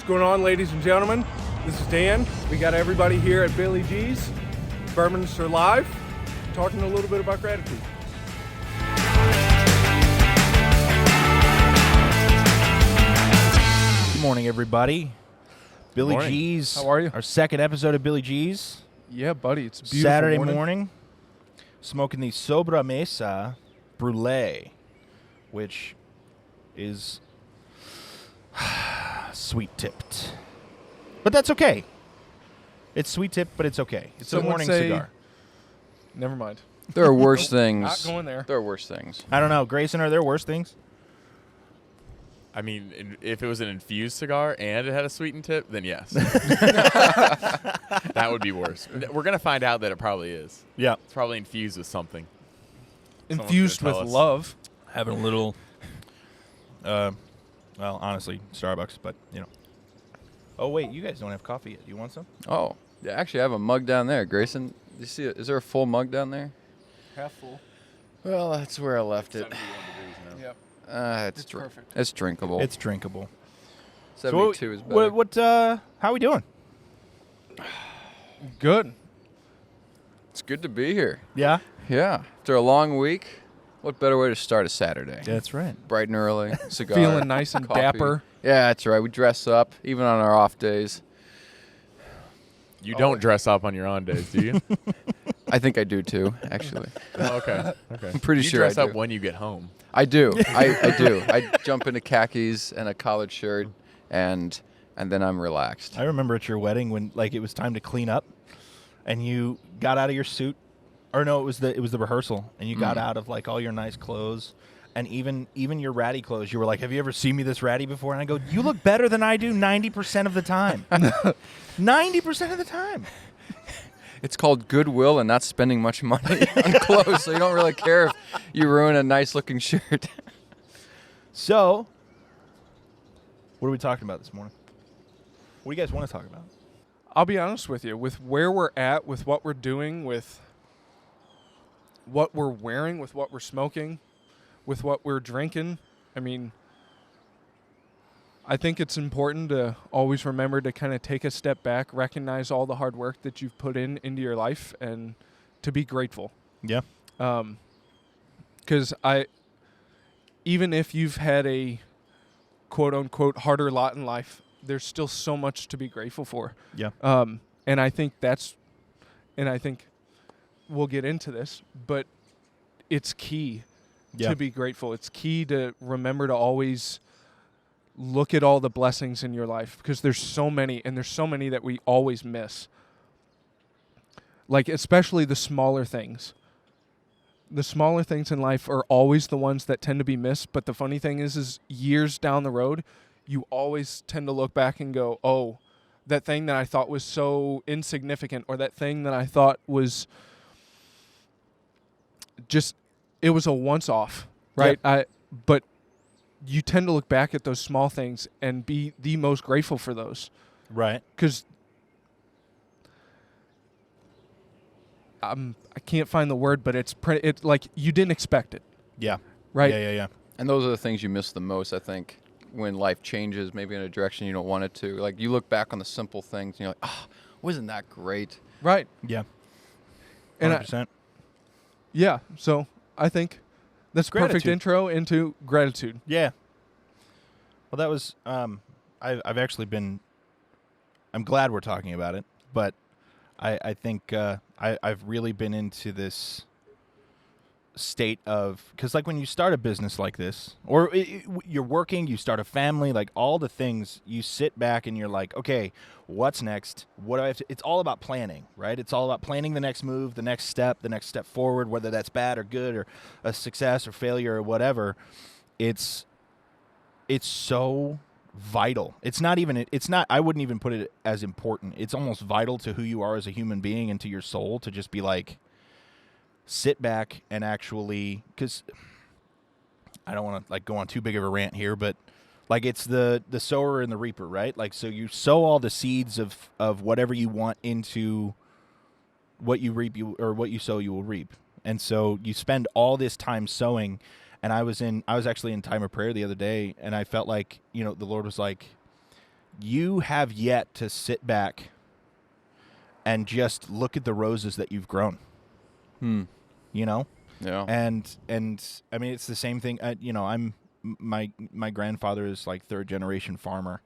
going on, ladies and gentlemen? This is Dan. We got everybody here at Billy G's. Bourbons are live, talking a little bit about gratitude. Good morning, everybody. Billy morning. G's. How are you? Our second episode of Billy G's. Yeah, buddy, it's a beautiful Saturday morning. Smoking the Sobra Mesa Brulee, which is sweet-tipped. But that's okay. It's sweet-tipped, but it's okay. It's Some a would morning say- cigar. Never mind. There are worse things. Not going there. There are worse things. I don't know. Grayson, are there worse things? I mean, if it was an infused cigar and it had a sweetened tip, then yes. That would be worse. We're going to find out that it probably is. Yeah. It's probably infused with something. Someone's Infused gonna with tell us. love. Having a little, well, honestly, Starbucks, but, you know. Oh, wait, you guys don't have coffee yet. Do you want some? Oh, yeah, actually, I have a mug down there. Grayson, you see it? Is there a full mug down there? Half full. Well, that's where I left it. Yep. It's It's perfect. It's drinkable. It's drinkable. 72 is better. How we doing? Good. It's good to be here. Yeah? Yeah. After a long week, what better way to start a Saturday? That's right. Bright and early, cigar. Feeling nice and coffee. dapper. Yeah, that's right. We dress up, even on our off days. You don't dress up on your on days, do you? I think I do, too, actually. Okay. I'm pretty you sure I dress up do. when you get home. I do. I do. I jump into khakis and a collared shirt, and then I'm relaxed. I remember at your wedding when it was time to clean up, and you got out of your suit, or no, it was the rehearsal, and you got out of all your nice clothes, and even your ratty clothes. You were like, "Have you ever seen me this ratty before?" And I go, "You look better than I do 90% of the time. 90% of the time." It's called goodwill and not spending much money on clothes, so you don't really care if you ruin a nice-looking shirt. So, what are we talking about this morning? What do you guys want to talk about? I'll be honest with you. With where we're at, with what we're doing, with what we're wearing, with what we're smoking, with what we're drinking, I mean, I think it's important to always remember to kind of take a step back, recognize all the hard work that you've put into your life, and to be grateful. Yeah. Because even if you've had a quote-unquote harder lot in life, there's still so much to be grateful for. Yeah. And I think we'll get into this, but it's key to be grateful. It's key to remember to always look at all the blessings in your life, because there's so many, and there's so many that we always miss. Especially the smaller things. The smaller things in life are always the ones that tend to be missed, but the funny thing is years down the road, you always tend to look back and go, oh, that thing that I thought was so insignificant, or that thing that I thought was just, it was a once-off, right? Yep. But you tend to look back at those small things and be the most grateful for those. Right. Because I can't find the word, but it's like you didn't expect it, Yeah. right? Yeah. And those are the things you miss the most, I think, when life changes, maybe in a direction you don't want it to. Like, you look back on the simple things, and you're like, oh, wasn't that great? Right. Yeah. And 100%. Yeah. So I think that's a perfect Gratitude. intro into gratitude. Yeah. Well, that was. I've actually been. I'm glad we're talking about it, but I think I've really been into this state of, because when you start a business like this, or you're working, you start a family, all the things, you sit back and you're like, okay, what's next? What do I have to? It's all about planning, right? It's all about planning the next move, the next step forward, whether that's bad or good or a success or failure or whatever. It's so vital. It's not, I wouldn't even put it as important. It's almost vital to who you are as a human being and to your soul to just be sit back and actually, because I don't want to go on too big of a rant here, but it's the sower and the reaper, right? So you sow all the seeds of whatever you want into what you reap, or what you sow, you will reap. And so you spend all this time sowing. And I was actually in time of prayer the other day, and I felt like, the Lord was like, you have yet to sit back and just look at the roses that you've grown. You know? Yeah. And I mean, it's the same thing. You know, my grandfather is like third generation farmer,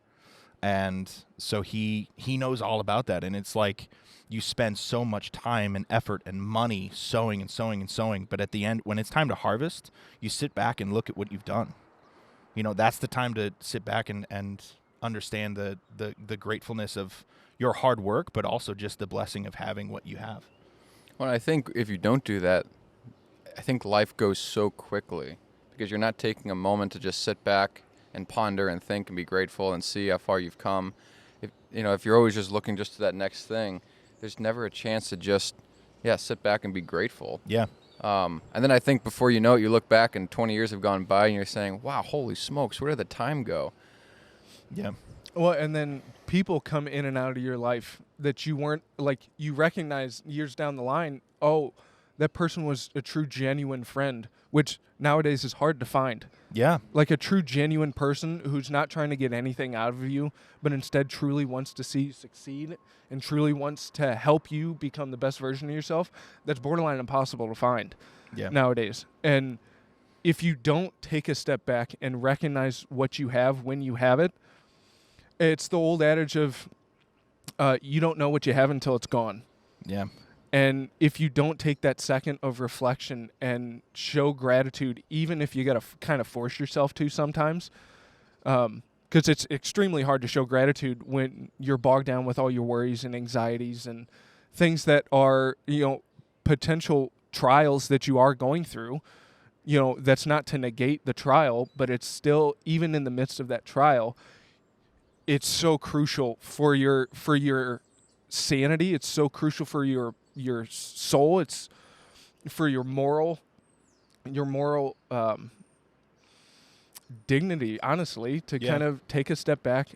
and so he knows all about that. And it's like you spend so much time and effort and money sowing and sowing and sowing, but at the end, when it's time to harvest, you sit back and look at what you've done. You know, that's the time to sit back and understand the gratefulness of your hard work, but also just the blessing of having what you have. Well, I think if you don't do that, I think life goes so quickly because you're not taking a moment to just sit back and ponder and think and be grateful and see how far you've come. If you're always just looking just to that next thing, there's never a chance to just, sit back and be grateful. Yeah. And then I think before you know it, you look back and 20 years have gone by and you're saying, wow, holy smokes, where did the time go? Yeah. Well, and then people come in and out of your life that you weren't, like, you recognize years down the line, oh, that person was a true, genuine friend, which nowadays is hard to find. Yeah. Like a true, genuine person who's not trying to get anything out of you, but instead truly wants to see you succeed and truly wants to help you become the best version of yourself. That's borderline impossible to find nowadays. And if you don't take a step back and recognize what you have when you have it, it's the old adage of you don't know what you have until it's gone. Yeah. And if you don't take that second of reflection and show gratitude, even if you got to kind of force yourself to sometimes, because it's extremely hard to show gratitude when you're bogged down with all your worries and anxieties and things that are, potential trials that you are going through. That's not to negate the trial, but it's still, even in the midst of that trial, it's so crucial for your sanity. It's so crucial for your soul. It's for your moral dignity, honestly, to kind of take a step back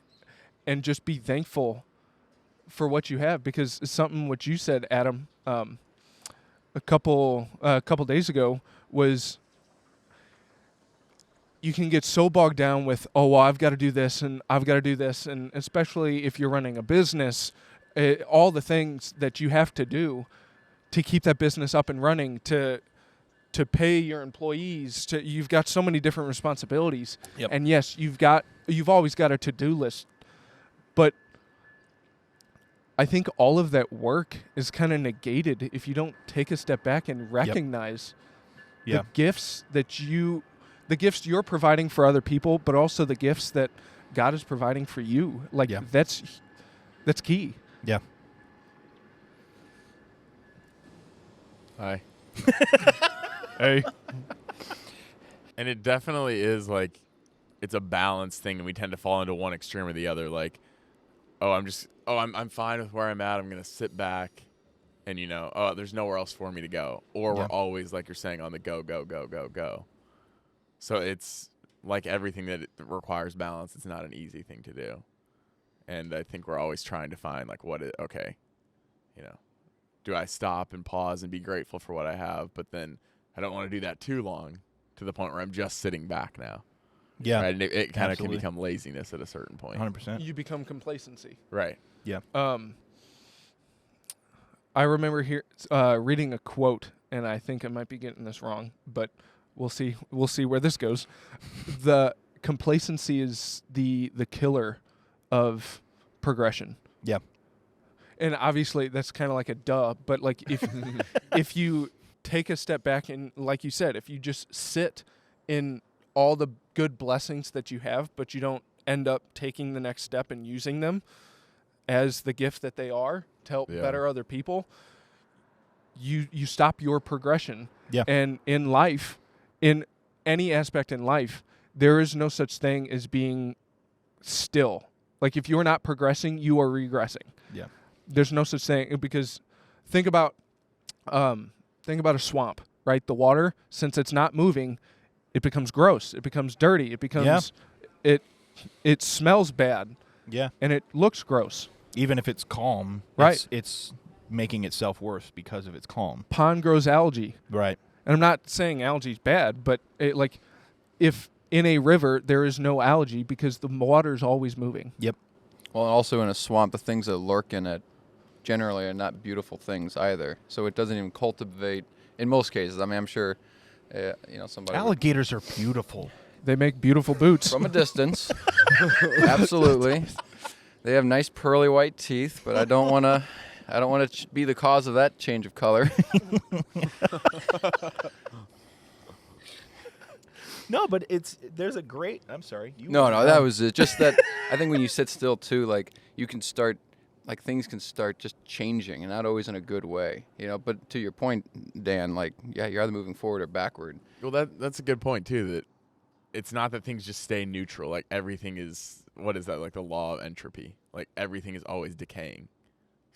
and just be thankful for what you have, because it's something what you said, Adam, a couple days ago was, you can get so bogged down with, oh, well, I've got to do this and I've got to do this, and especially if you're running a business, all the things that you have to do to keep that business up and running, to pay your employees, you've got so many different responsibilities. Yep. And yes, you've always got a to-do list, but I think all of that work is kind of negated if you don't take a step back and recognize the gifts the gifts you're providing for other people, but also the gifts that God is providing for you. Like that's key. Yeah. Hi. Hey. And it definitely is like, it's a balance thing, and we tend to fall into one extreme or the other. Like, I'm fine with where I'm at. I'm gonna sit back, and there's nowhere else for me to go. Or we're always, like you're saying, on the go, go, go, go, go. So it's like everything that requires balance. It's not an easy thing to do, and I think we're always trying to find like do I stop and pause and be grateful for what I have? But then I don't want to do that too long, to the point where I'm just sitting back now. Yeah. Right? And it kind of can become laziness at a certain point. 100%. You become complacency. Right. Yeah. I remember reading a quote, and I think I might be getting this wrong, but we'll see where this goes. The complacency is the killer of progression. Yeah. And obviously that's kind of like a duh, but like if you take a step back and, like you said, if you just sit in all the good blessings that you have, but you don't end up taking the next step and using them as the gift that they are to help better other people, you stop your progression. Yeah. And in life, in any aspect in life, there is no such thing as being still. Like, if you're not progressing, you are regressing. Yeah. There's no such thing, because think about a swamp, right? The water, since it's not moving, it becomes gross. It becomes dirty. It becomes it smells bad. Yeah. And it looks gross. Even if it's calm, right? It's making itself worse because of its calm. Pond grows algae. Right. And I'm not saying algae's bad, but if in a river there is no algae because the water's always moving. Yep. Well, and also in a swamp, the things that lurk in it generally are not beautiful things either. So it doesn't even cultivate, in most cases. I mean, I'm sure, somebody would- Alligators are beautiful. They make beautiful boots. from a distance. Absolutely. They have nice pearly white teeth, but I don't want to be the cause of that change of color. No, but there's a great. I'm sorry. No, that was it. Just that I think when you sit still too, like you can start, like things can start just changing, and not always in a good way, But to your point, Dan, like you're either moving forward or backward. Well, that's a good point too. That it's not that things just stay neutral. Like everything is, what is that? Like the law of entropy. Like everything is always decaying.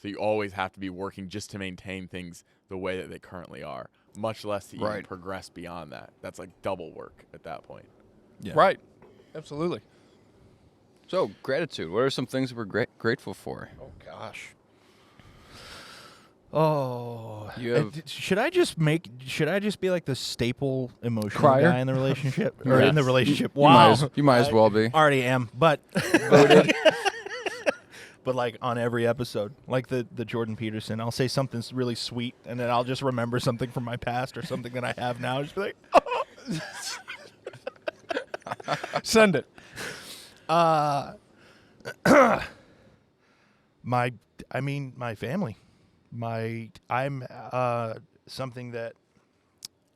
So you always have to be working just to maintain things the way that they currently are. Much less to even progress beyond that. That's like double work at that point. Yeah. Right. Absolutely. So gratitude. What are some things that we're grateful for? Oh gosh. Oh, You have- should I just be like the staple emotional Crier? guy in the relationship or in the Yes. relationship? You Wow, might as well be. already am, but but like on every episode, like the Jordan Peterson, I'll say something really sweet, and then I'll just remember something from my past or something that I have now. Just be like, Send it. my family. I'm something that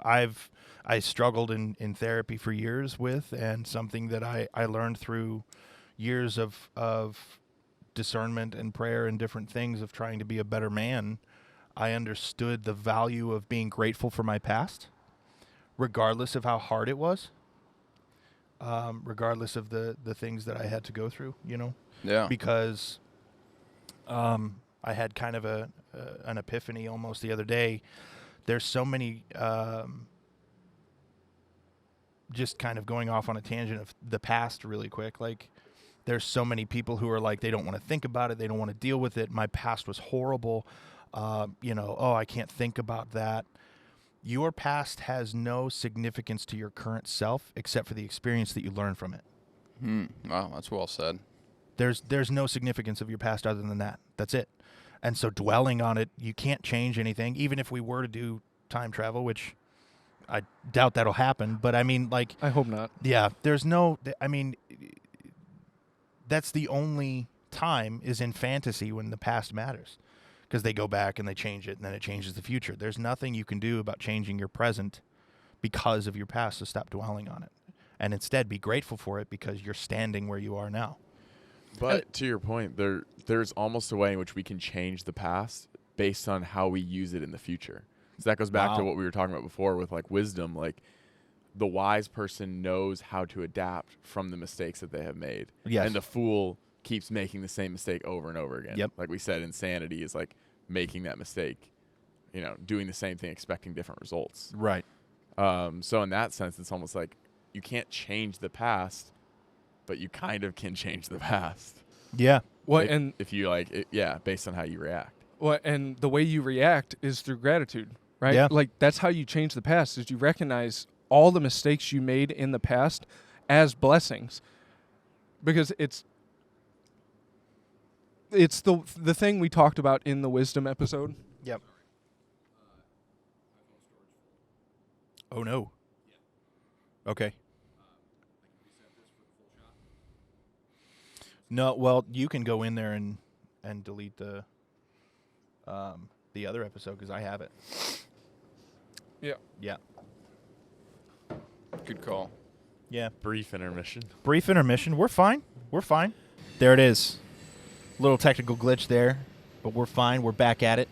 I struggled in therapy for years with, and something that I learned through years of discernment and prayer and different things of trying to be a better man. I understood the value of being grateful for my past, regardless of how hard it was, regardless of the things that I had to go through, Yeah. because I had kind of an epiphany almost the other day. There's so many, just kind of going off on a tangent of the past really quick. Like, there's so many people who are like, they don't want to think about it. They don't want to deal with it. My past was horrible. I can't think about that. Your past has no significance to your current self except for the experience that you learn from it. Wow, that's well said. There's no significance of your past other than that. That's it. And so dwelling on it, you can't change anything. Even if we were to do time travel, which I doubt that'll happen. But I mean, like, I hope not. yeah, that's the only time is in fantasy when the past matters, because they go back and they change it, and then it changes the future. There's nothing you can do about changing your present because of your past, so stop dwelling on it. And instead be grateful for it because you're standing where you are now. But to your point, there's almost a way in which we can change the past based on how we use it in the future. So that goes back to what we were talking about before with like wisdom. Like the wise person knows how to adapt from the mistakes that they have made. Yes. And the fool keeps making the same mistake over and over again. Yep. Like we said, insanity is like making that mistake, doing the same thing, expecting different results. Right. So in that sense, it's almost like you can't change the past, but you kind of can change the past. Yeah. Well, and if you based on how you react. well, and the way you react is through gratitude, right? Yeah. Like that's how you change the past. Is you recognize all the mistakes you made in the past as blessings, because it's the thing we talked about in the wisdom episode. Yep. Oh no. Okay. No, well, you can go in there and delete the other episode because I have it. Yeah. Yeah. Good call. Yeah. Brief intermission. Brief intermission. We're fine. We're fine. There it is. Little technical glitch there, but we're fine. We're back at it.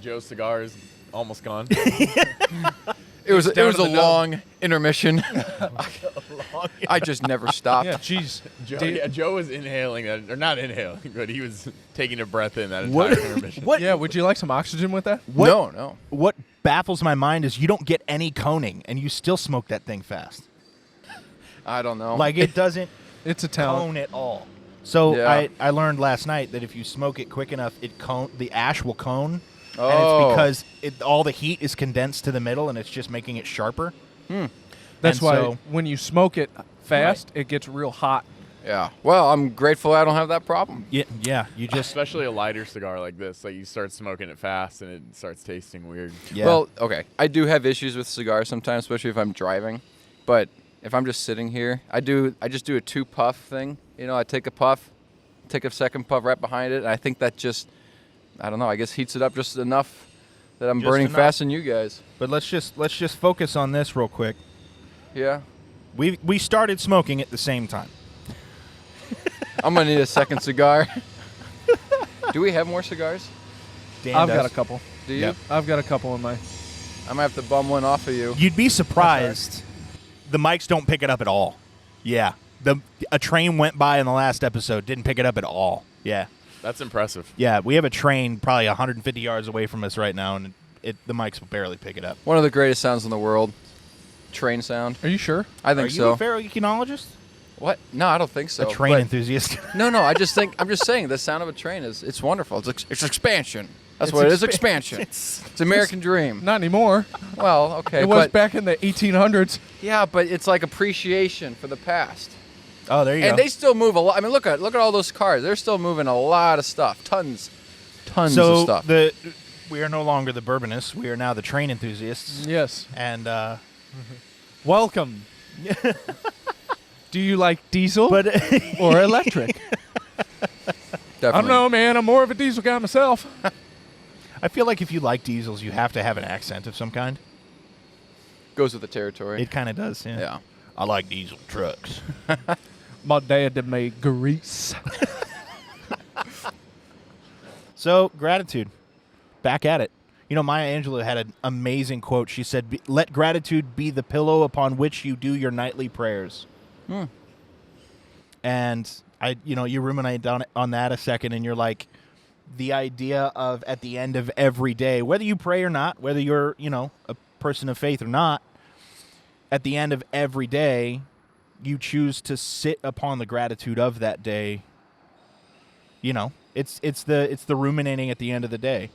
Joe's cigar is almost gone. It was down a to the nub. long intermission. I just never stopped. Yeah. Jeez. Joe was inhaling that, or not inhaling, but he was taking a breath in that What- entire intermission. What? Yeah. Would you like some oxygen with that? What? No. What baffles my mind is you don't get any coning, and you still smoke that thing fast. I don't know. Like, it doesn't It's a talent. cone at all. So Yeah. I learned last night that if you smoke it quick enough, the ash will cone. Oh. And it's because all the heat is condensed to the middle, and it's just making it sharper. That's And why so- when you smoke it fast, it gets real hot. Yeah. Well, I'm grateful I don't have that problem. Yeah. You just Especially a lighter cigar like this. Like, you start smoking it fast and it starts tasting weird. yeah. Well, okay. I do have issues with cigars sometimes, especially if I'm driving. But if I'm just sitting here, I just do a 2-puff thing. You know, I take a puff, take a second puff right behind it, and I think that just, I don't know, I guess heats it up just enough that I'm Just burning enough. faster than you guys. But let's just focus on this real quick. Yeah. We started smoking at the same time. I'm going to need a second cigar. Do we have more cigars? Dan I've does. got a couple. Do you? Yep. I've got a couple in my. I'm going to have to bum one off of you. You'd be surprised. The mics don't pick it up at all. Yeah. A train went by in the last episode, didn't pick it up at all. Yeah. That's impressive. Yeah, we have a train probably 150 yards away from us right now, and the mics will barely pick it up. One of the greatest sounds in the world. Train sound. Are you sure? I think Are you so. a ferroecologist? What? No, I don't think so. A train But- enthusiast? No, I'm just saying the sound of a train it's wonderful. It's expansion. That's It's what it is, expa- expansion. it's- It's American dream. Not anymore. Well, okay, It was but back in the 1800s. yeah, but it's like appreciation for the past. Oh, there you And go. they still move a lot. I mean, look at all those cars. They're still moving a lot of stuff. Tons of so stuff. we are no longer the bourbonists. We are now the train enthusiasts. Yes. And Welcome. Do you like diesel but or electric? Definitely. I don't know, man. I'm more of a diesel guy myself. I feel like if you like diesels, you have to have an accent of some kind. Goes with the territory. It kind of does. Yeah. Yeah. I like diesel trucks. My dad did made grease. So, gratitude. Back at it. You know, Maya Angelou had an amazing quote. She said, "Let gratitude be the pillow upon which you do your nightly prayers." And you ruminate on that a second, and you're like, the idea of at the end of every day, whether you pray or not, whether you're, a person of faith or not, at the end of every day, you choose to sit upon the gratitude of that day. It's the ruminating at the end of the day.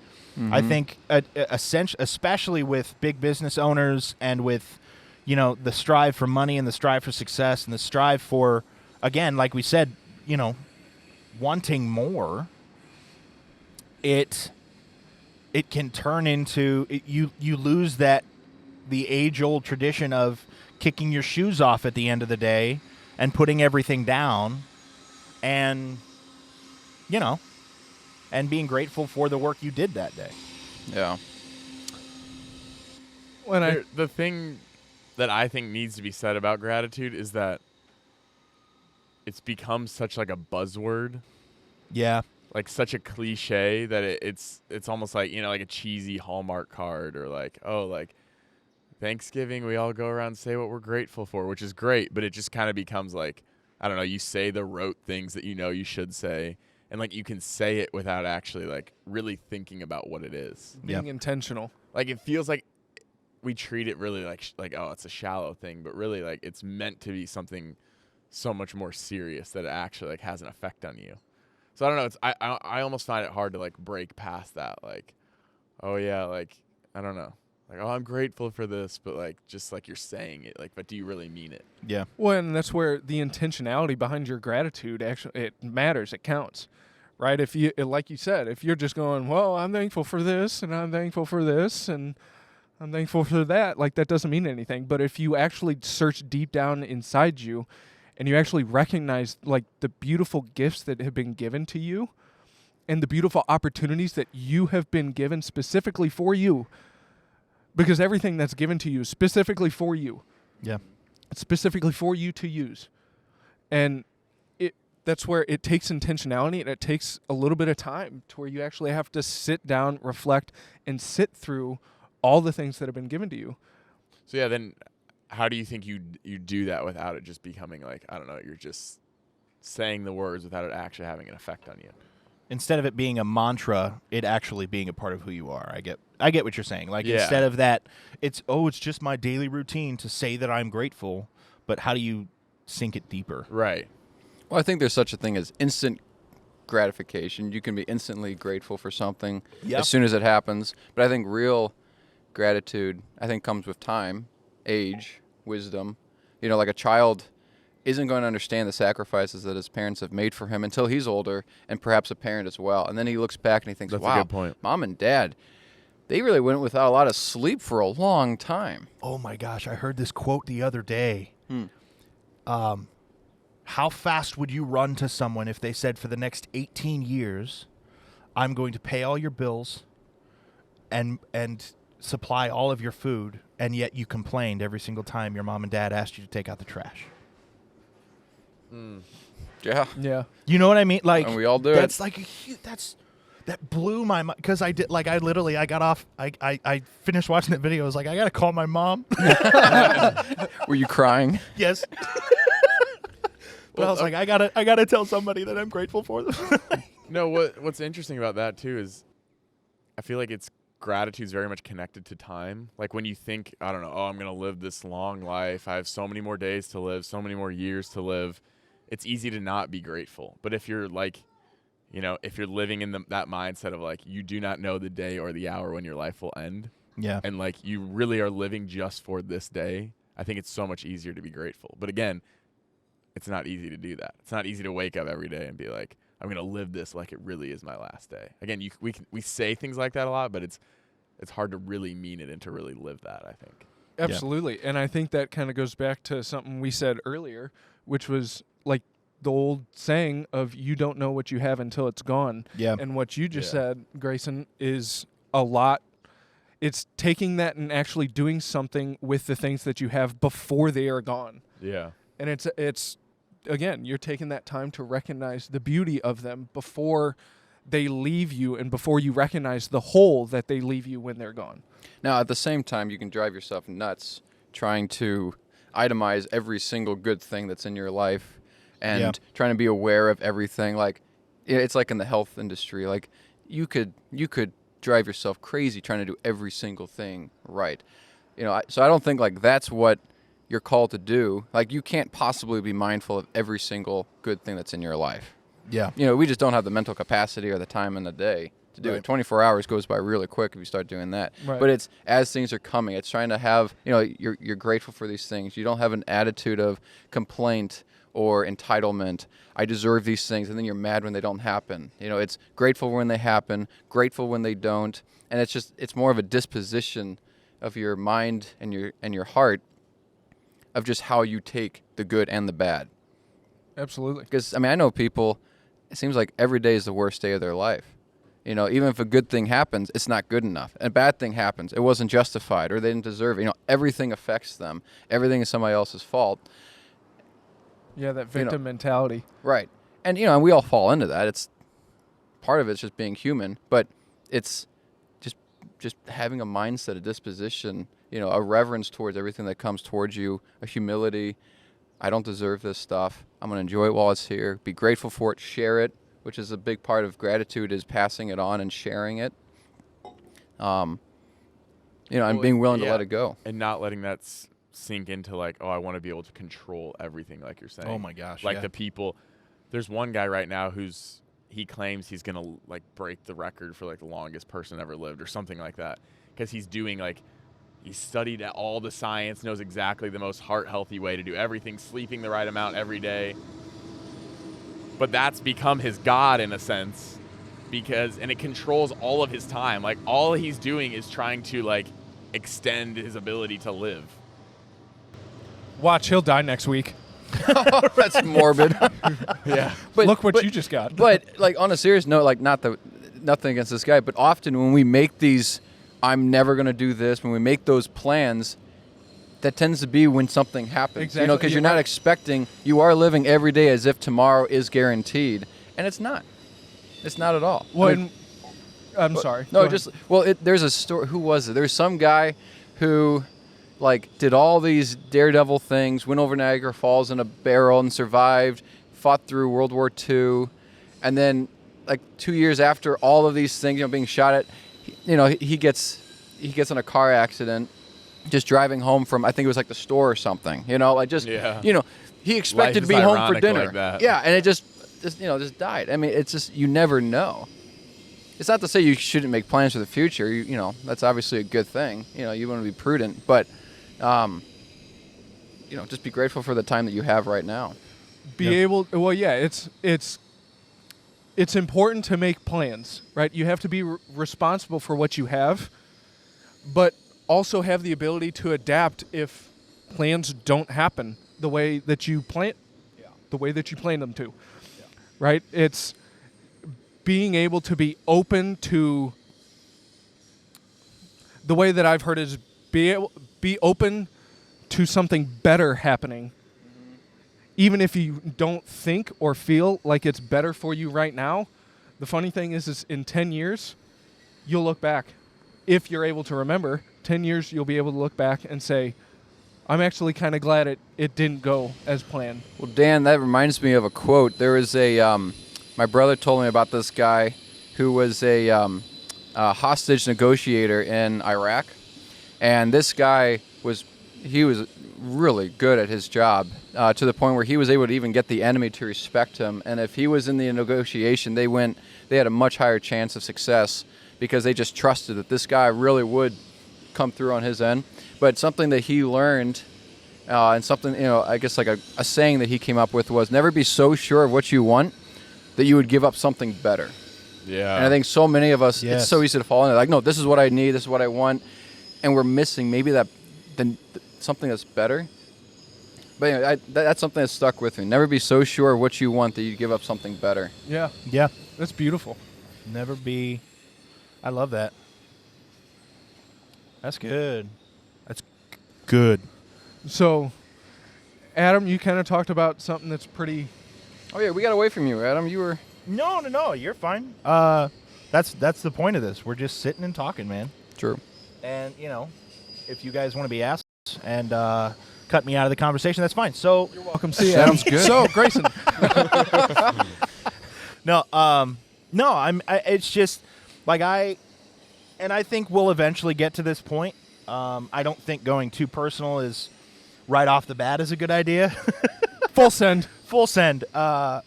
I think especially with big business owners and with the strive for money and the strive for success and the strive for, again, like we said, wanting more, it can turn into you lose the age-old tradition of kicking your shoes off at the end of the day and putting everything down and and being grateful for the work you did that day. Yeah. The thing that I think needs to be said about gratitude is that it's become such like a buzzword, Yeah. like such a cliche that it's almost like, like a cheesy Hallmark card, or like, oh, like Thanksgiving we all go around and say what we're grateful for, which is great, but it just kind of becomes like, I don't know, you say the rote things that you should say, and like you can say it without actually like really thinking about what it is. Being intentional. Like it feels like we treat it really like oh, it's a shallow thing, but really like it's meant to be something so much more serious that it actually like has an effect on you. So I don't know, it's I almost find it hard to like break past that, like, oh yeah, like I don't know, like, oh, I'm grateful for this, but like just like you're saying it, like, but do you really mean it? Yeah. Well, and that's where the intentionality behind your gratitude actually it matters. It counts, right? If you, like you said, if you're just going, well, I'm thankful for this, and I'm thankful for this, and I'm thankful for that, like that doesn't mean anything. But if you actually search deep down inside you, and you actually recognize like the beautiful gifts that have been given to you, and the beautiful opportunities that you have been given specifically for you, because everything that's given to you is specifically for you. Yeah. It's specifically for you to use. And that's where it takes intentionality, and it takes a little bit of time to where you actually have to sit down, reflect, and sit through all the things that have been given to you. So yeah, then how do you think you do that without it just becoming like, I don't know, you're just saying the words without it actually having an effect on you? Instead of it being a mantra, it actually being a part of who you are. I get what you're saying. Like, Yeah. instead of that, it's just my daily routine to say that I'm grateful, but how do you sink it deeper? Right. Well, I think there's such a thing as instant gratification. You can be instantly grateful for something Yeah. as soon as it happens. But I think real gratitude, comes with time, age, wisdom. Like a child isn't going to understand the sacrifices that his parents have made for him until he's older, and perhaps a parent as well. And then he looks back and he thinks, That's a wow, good point. Mom and Dad, they really went without a lot of sleep for a long time. Oh my gosh, I heard this quote the other day. How fast would you run to someone if they said, for the next 18 years, I'm going to pay all your bills and supply all of your food, and yet you complained every single time your mom and dad asked you to take out the trash? Yeah. Yeah. You know what I mean? Like, And we all do that's it. like a huge, that blew my mind, because I got off, I finished watching that video. I was like, I got to call my mom. Were you crying? Yes. But I was like, I gotta tell somebody that I'm grateful for them. No, what's interesting about that too is I feel like gratitude's very much connected to time. Like when you think, I don't know, oh, I'm going to live this long life. I have so many more days to live, so many more years to live. It's easy to not be grateful. But if you're like, if you're living in that mindset of like, you do not know the day or the hour when your life will end. Yeah. And like, you really are living just for this day. I think it's so much easier to be grateful. But again, it's not easy to do that. It's not easy to wake up every day and be like, I'm going to live this like it really is my last day. Again, we say things like that a lot, but it's hard to really mean it and to really live that, I think. Absolutely. And I think that kind of goes back to something we said earlier, which was like the old saying of you don't know what you have until it's gone. Yeah. And what you just said, Grayson, is a lot. It's taking that and actually doing something with the things that you have before they are gone. Yeah. And it's again, you're taking that time to recognize the beauty of them before they leave you and before you recognize the hole that they leave you when they're gone. Now, at the same time, you can drive yourself nuts trying to itemize every single good thing that's in your life and trying to be aware of everything. Like, it's like in the health industry. Like, you could drive yourself crazy trying to do every single thing right. So I don't think like that's what you're called to do. Like, you can't possibly be mindful of every single good thing that's in your life. Yeah. We just don't have the mental capacity or the time in the day to do it. 24 hours goes by really quick if you start doing that. Right. But it's as things are coming. It's trying to have, you're grateful for these things. You don't have an attitude of complaint or entitlement. I deserve these things, and then you're mad when they don't happen. It's grateful when they happen, grateful when they don't, and it's more of a disposition of your mind and your heart of just how you take the good and the bad. Absolutely. Because, I know people, it seems like every day is the worst day of their life. Even if a good thing happens, it's not good enough. And a bad thing happens, it wasn't justified, or they didn't deserve it. Everything affects them. Everything is somebody else's fault. Yeah, that victim mentality. Right. And, and we all fall into that. It's part of it's just being human, but it's just having a mindset, a disposition, a reverence towards everything that comes towards you, a humility. I don't deserve this stuff. I'm going to enjoy it while it's here. Be grateful for it. Share it, which is a big part of gratitude, is passing it on and sharing it. And being willing to let it go. And not letting that sink into like, oh, I want to be able to control everything, like you're saying. Oh my gosh. Like the people. There's one guy right now he claims he's going to like break the record for like the longest person ever lived or something like that. Because he's doing like, he studied all the science, knows exactly the most heart-healthy way to do everything, sleeping the right amount every day. But that's become his God in a sense, and it controls all of his time. Like, all he's doing is trying to like extend his ability to live. Watch, he'll die next week. That's morbid. Yeah. But look what you just got. But like, on a serious note, like, nothing against this guy, but often when we make these, I'm never going to do this, when we make those plans, that tends to be when something happens. Exactly. Because you're not expecting, you are living every day as if tomorrow is guaranteed, and it's not. It's not at all. Well, I'm sorry. No, Go ahead. there's a story. Who was it? There's some guy who, like, did all these daredevil things, went over Niagara Falls in a barrel and survived, fought through World War II, and then, like, 2 years after all of these things, being shot at, he gets in a car accident, just driving home from, I think it was like the store or something. He expected to be home for dinner. Like that. Yeah, and it just died. It's just, you never know. It's not to say you shouldn't make plans for the future. That's obviously a good thing. You want to be prudent, but just be grateful for the time that you have right now. It's important to make plans, right? You have to be responsible for what you have, but also have the ability to adapt if plans don't happen the way that you plan them to. Yeah. Right? It's being able to be open to the way that I've heard is be open to something better happening. Even if you don't think or feel like it's better for you right now, the funny thing is in 10 years, you'll look back. If you're able to remember, 10 years, you'll be able to look back and say, I'm actually kind of glad it didn't go as planned. Well, Dan, that reminds me of a quote. There was my brother told me about this guy who was a hostage negotiator in Iraq. And this guy was really good at his job to the point where he was able to even get the enemy to respect him. And if he was in the negotiation, they had a much higher chance of success because they just trusted that this guy really would come through on his end. But something that he learned and something, I guess like a saying that he came up with was never be so sure of what you want that you would give up something better. Yeah. And I think so many of us, Yes. it's so easy to fall into like, no, this is what I need, this is what I want. And we're missing maybe something that's better. But anyway, that's something that stuck with me. Never be so sure of what you want that you give up something better. Yeah. Yeah. That's beautiful. Never be. I love that. That's good. That's good. So, Adam, you kind of talked about something that's pretty... Oh yeah, we got away from you, Adam. You were... No. You're fine. That's the point of this. We're just sitting and talking, man. True. And if you guys want to be assholes and cut me out of the conversation, that's fine. So You're welcome. See, Sounds good. So, Grayson. No. It's just like I think we'll eventually get to this point. I don't think going too personal is right off the bat is a good idea. Full send. Full send. But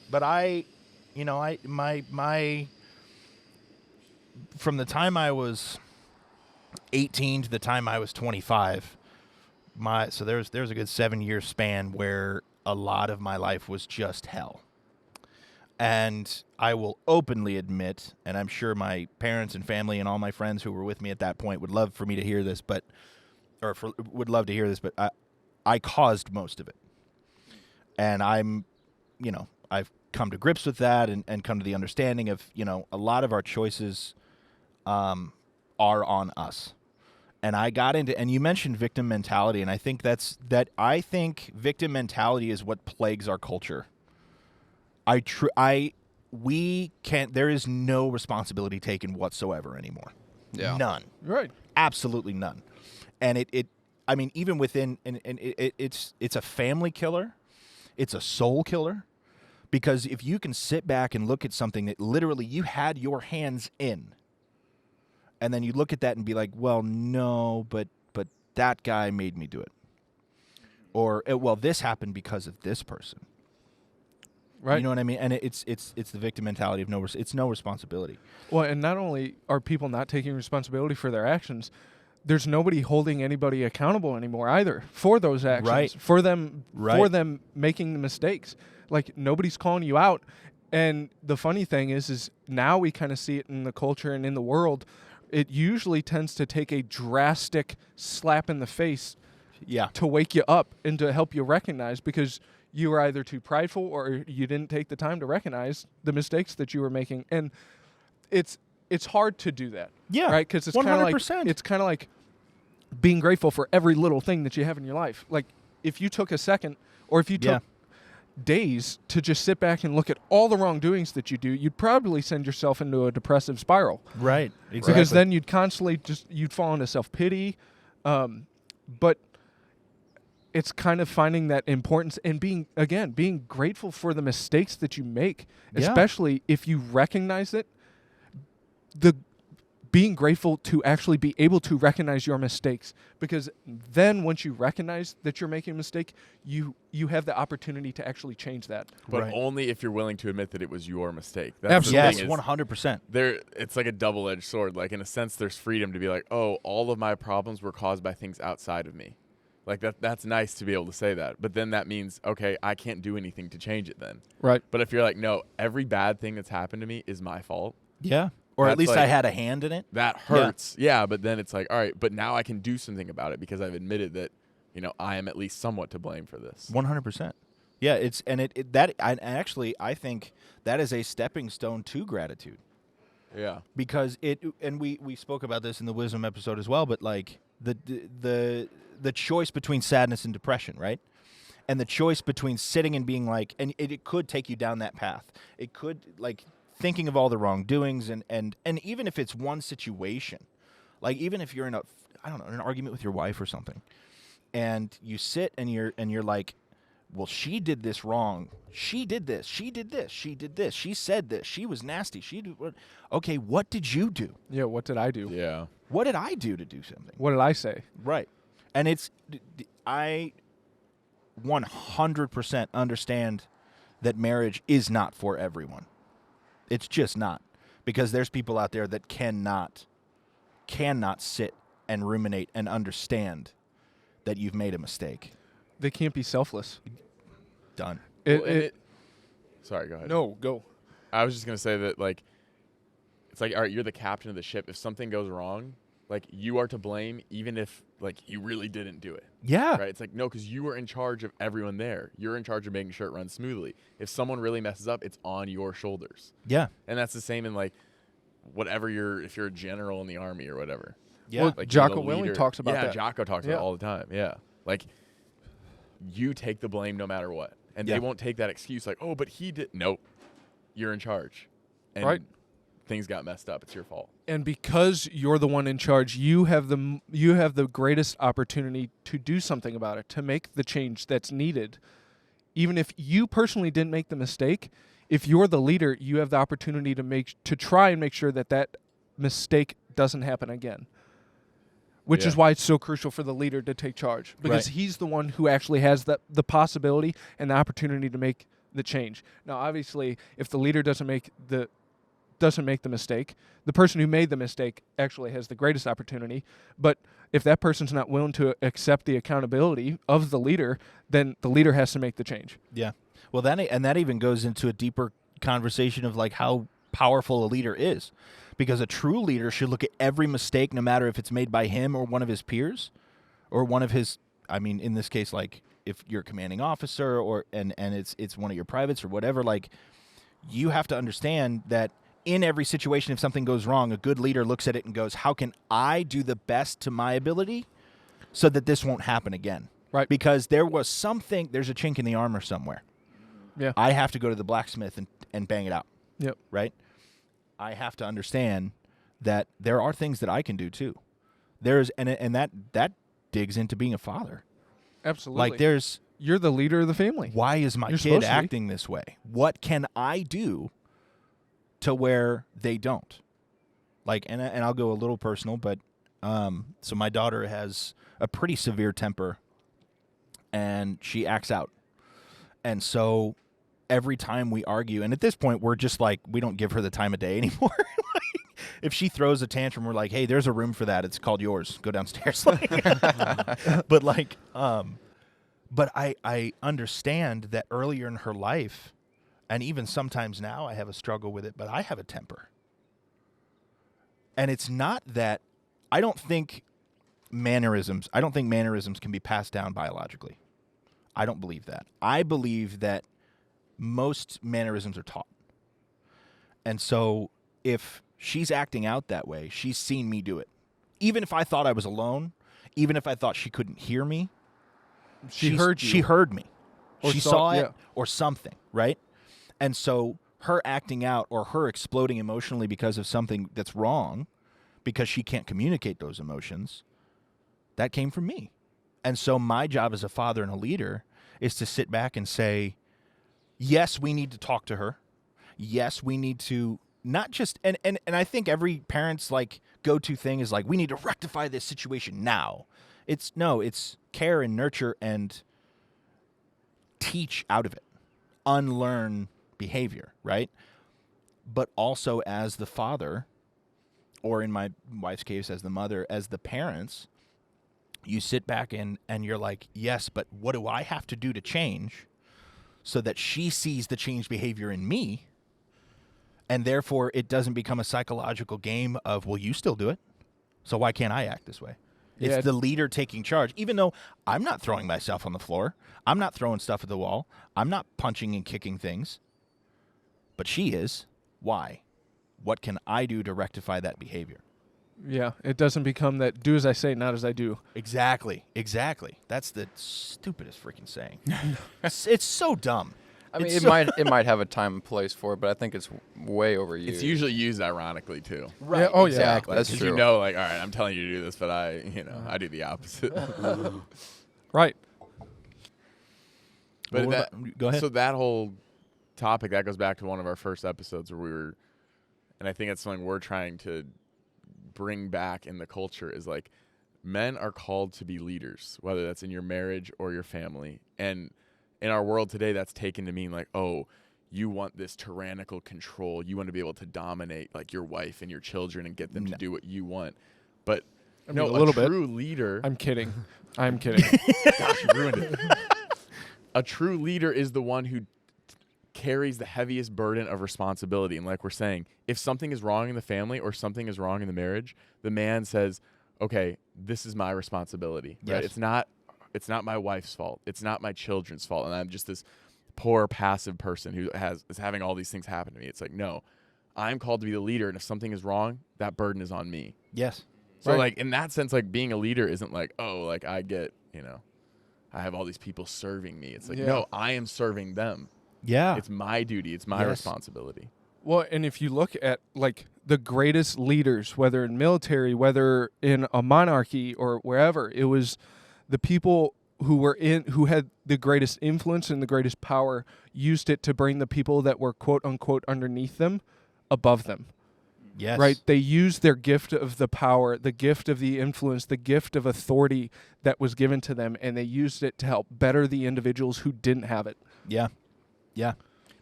from the time I was 18 to the time I was 25, so there's a good 7-year span where a lot of my life was just hell. And I will openly admit, and I'm sure my parents and family and all my friends who were with me at that point would love for me to hear this, but I caused most of it. And I've come to grips with that and come to the understanding of, a lot of our choices are on us. And I got into, and you mentioned victim mentality, and I think I think victim mentality is what plagues our culture. There is no responsibility taken whatsoever anymore. Yeah. None. Right. Absolutely none. And even within, it's a family killer. It's a soul killer. Because if you can sit back and look at something that literally you had your hands in, and then you look at that and be like, well, no, but that guy made me do it. Or, well, this happened because of this person. Right. You know what I mean? And it's the victim mentality of it's no responsibility. Well, and not only are people not taking responsibility for their actions, there's nobody holding anybody accountable anymore either for those actions. Right. For them making the mistakes. Like, nobody's calling you out. And the funny thing is now we kind of see it in the culture and in the world. It usually tends to take a drastic slap in the face to wake you up and to help you recognize, because you were either too prideful or you didn't take the time to recognize the mistakes that you were making. And it's hard to do that. Yeah. Right? Because it's kind of like being grateful for every little thing that you have in your life. Like, if you took a second, or if you took days to just sit back and look at all the wrongdoings that you do, you'd probably send yourself into a depressive spiral. Right. Exactly. Because then you'd constantly you'd fall into self-pity. But it's kind of finding that importance and being grateful for the mistakes that you make, especially if you recognize it. Being grateful to actually be able to recognize your mistakes, because then once you recognize that you're making a mistake, you have the opportunity to actually change that. But only if you're willing to admit that it was your mistake. Absolutely. Yes, 100%. It's like a double-edged sword. Like, in a sense, there's freedom to be like, oh, all of my problems were caused by things outside of me. Like that's nice to be able to say that. But then that means, okay, I can't do anything to change it then. Right. But if you're like, no, every bad thing that's happened to me is my fault. Yeah. Or at That's least like- I had a hand in it. That hurts. Yeah, but then it's like, all right, but now I can do something about it because I've admitted that, I am at least somewhat to blame for this. 100%. Yeah, I think that is a stepping stone to gratitude. Yeah. Because we spoke about this in the wisdom episode as well, but like the choice between sadness and depression, right? And the choice between sitting and being like, and it could take you down that path. It could, like, thinking of all the wrongdoings and even if it's one situation, like even if you're in an argument with your wife or something, and you sit and you're like, well, she did this wrong. She did this. She did this. She did this. She said this. She was nasty. Okay, what did you do? Yeah, what did I do? Yeah. What did I do to do something? What did I say? Right. And I 100% understand that marriage is not for everyone. It's just not. Because there's people out there that cannot sit and ruminate and understand that you've made a mistake. They can't be selfless. Done. Sorry, go ahead. No, go. I was just going to say that, like, it's like, all right, you're the captain of the ship. If something goes wrong, like, you are to blame even if, like, you really didn't do it. Yeah. Right? It's like, no, because you were in charge of everyone there. You're in charge of making sure it runs smoothly. If someone really messes up, it's on your shoulders. Yeah. And that's the same in, like, if you're a general in the army or whatever. Yeah. Well, Like, you're the Jocko Willink leader. talks about that. Yeah, Jocko talks about Yeah. it all the time. Yeah. Like, you take the blame no matter what. And Yeah. they won't take that excuse like, oh, but he did. Nope. You're in charge. And Right. things got messed up. It's your fault. And because you're the one in charge, you have the greatest opportunity to do something about it, to make the change that's needed. Even if you personally didn't make the mistake, if you're the leader, you have the opportunity to try and make sure that mistake doesn't happen again. Which is Yeah. why it's so crucial for the leader to take charge, because Right. he's the one who actually has the possibility and the opportunity to make the change. Now, obviously, if the leader doesn't make the mistake, the person who made the mistake actually has the greatest opportunity. But if that person's not willing to accept the accountability of the leader, then the leader has to make the change. Yeah. Well, that even goes into a deeper conversation of like how powerful a leader is, because a true leader should look at every mistake, no matter if it's made by him or one of his peers, or one of his. I mean, in this case, like if you're a commanding officer or and it's one of your privates or whatever, like you have to understand that in every situation, if something goes wrong, a good leader looks at it and goes, how can I do the best to my ability so that this won't happen again? Right. Because there's a chink in the armor somewhere. Yeah. I have to go to the blacksmith and bang it out. Yep. Right? I have to understand that there are things that I can do too. And that digs into being a father. Absolutely. Like you're the leader of the family. why is my You're kid supposed to be. acting this way? What can I do to where they don't? Like, and I'll go a little personal, but so my daughter has a pretty severe temper, and she acts out. And so every time we argue, and at this point we're just like, we don't give her the time of day anymore. Like, if she throws a tantrum, we're like, hey, there's a room for that. It's called yours. Go downstairs. But like, but I understand that earlier in her life, and even sometimes now I have a struggle with it, but I have a temper. And it's not that I don't think mannerisms can be passed down biologically. I don't believe that. I believe that most mannerisms are taught. And so if she's acting out that way, she's seen me do it. Even if I thought I was alone, even if I thought she couldn't hear me, She heard you. She heard me. Or She saw- saw it yeah. or something, right? And so her acting out or her exploding emotionally because of something that's wrong, because she can't communicate those emotions, that came from me. And so my job as a father and a leader is to sit back and say, yes, we need to talk to her. Yes, we need to not just and I think every parent's like go-to thing is like, we need to rectify this situation now. It's care and nurture and teach out of it. Unlearn behavior, right? But also as the father, or in my wife's case as the mother, as the parents, you sit back and you're like, yes, but what do I have to do to change so that she sees the changed behavior in me? And therefore, it doesn't become a psychological game of, well, you still do it, so why can't I act this way? Yeah. It's the leader taking charge, even though I'm not throwing myself on the floor. I'm not throwing stuff at the wall. I'm not punching and kicking things. But she is. Why? What can I do to rectify that behavior? Yeah, it doesn't become that do as I say, not as I do. Exactly. That's the stupidest freaking saying. It's so dumb. I mean, It's it might have a time and place for it, but I think it's way overused. It's usually used ironically too. Right. Yeah, oh, yeah. Exactly. That's Because true. you know, like, all right, I'm telling you to do this, but I do the opposite. Right. But Well, go ahead. So that whole topic, that goes back to one of our first episodes where we were, and I think that's something we're trying to bring back in the culture is like, men are called to be leaders, whether that's in your marriage or your family. And in our world today, that's taken to mean like, oh, you want this tyrannical control. You want to be able to dominate like your wife and your children and get them to do what you want. But I mean, no, a little bit. true leader. I'm kidding. I'm kidding. Gosh, you ruined it. A true leader is the one who carries the heaviest burden of responsibility. And like we're saying, if something is wrong in the family or something is wrong in the marriage, the man says, okay, this is my responsibility. Right? Yes. It's not my wife's fault. It's not my children's fault. And I'm just this poor passive person who is having all these things happen to me. It's like, no, I'm called to be the leader. And if something is wrong, that burden is on me. Yes. So Right. like in that sense, like being a leader isn't like, oh, like I get, I have all these people serving me. It's like, Yeah. no, I am serving them. Yeah. It's my duty. It's my Yes. responsibility. Well, and if you look at like the greatest leaders, whether in military, whether in a monarchy or wherever, it was the people who had the greatest influence and the greatest power used it to bring the people that were quote unquote underneath them above them. Yes. Right? They used their gift of the power, the gift of the influence, the gift of authority that was given to them, and they used it to help better the individuals who didn't have it. Yeah. Yeah.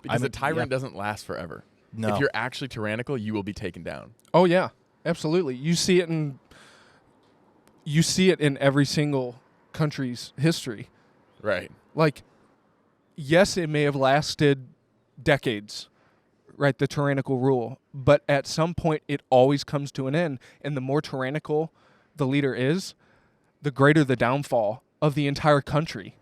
Because I'm- a tyrant yeah. doesn't last forever. No. If you're actually tyrannical, you will be taken down. Oh yeah, absolutely. You see it in every single country's history. Right. Like, yes, it may have lasted decades, right, the tyrannical rule, but at some point it always comes to an end, and the more tyrannical the leader is, the greater the downfall of the entire country.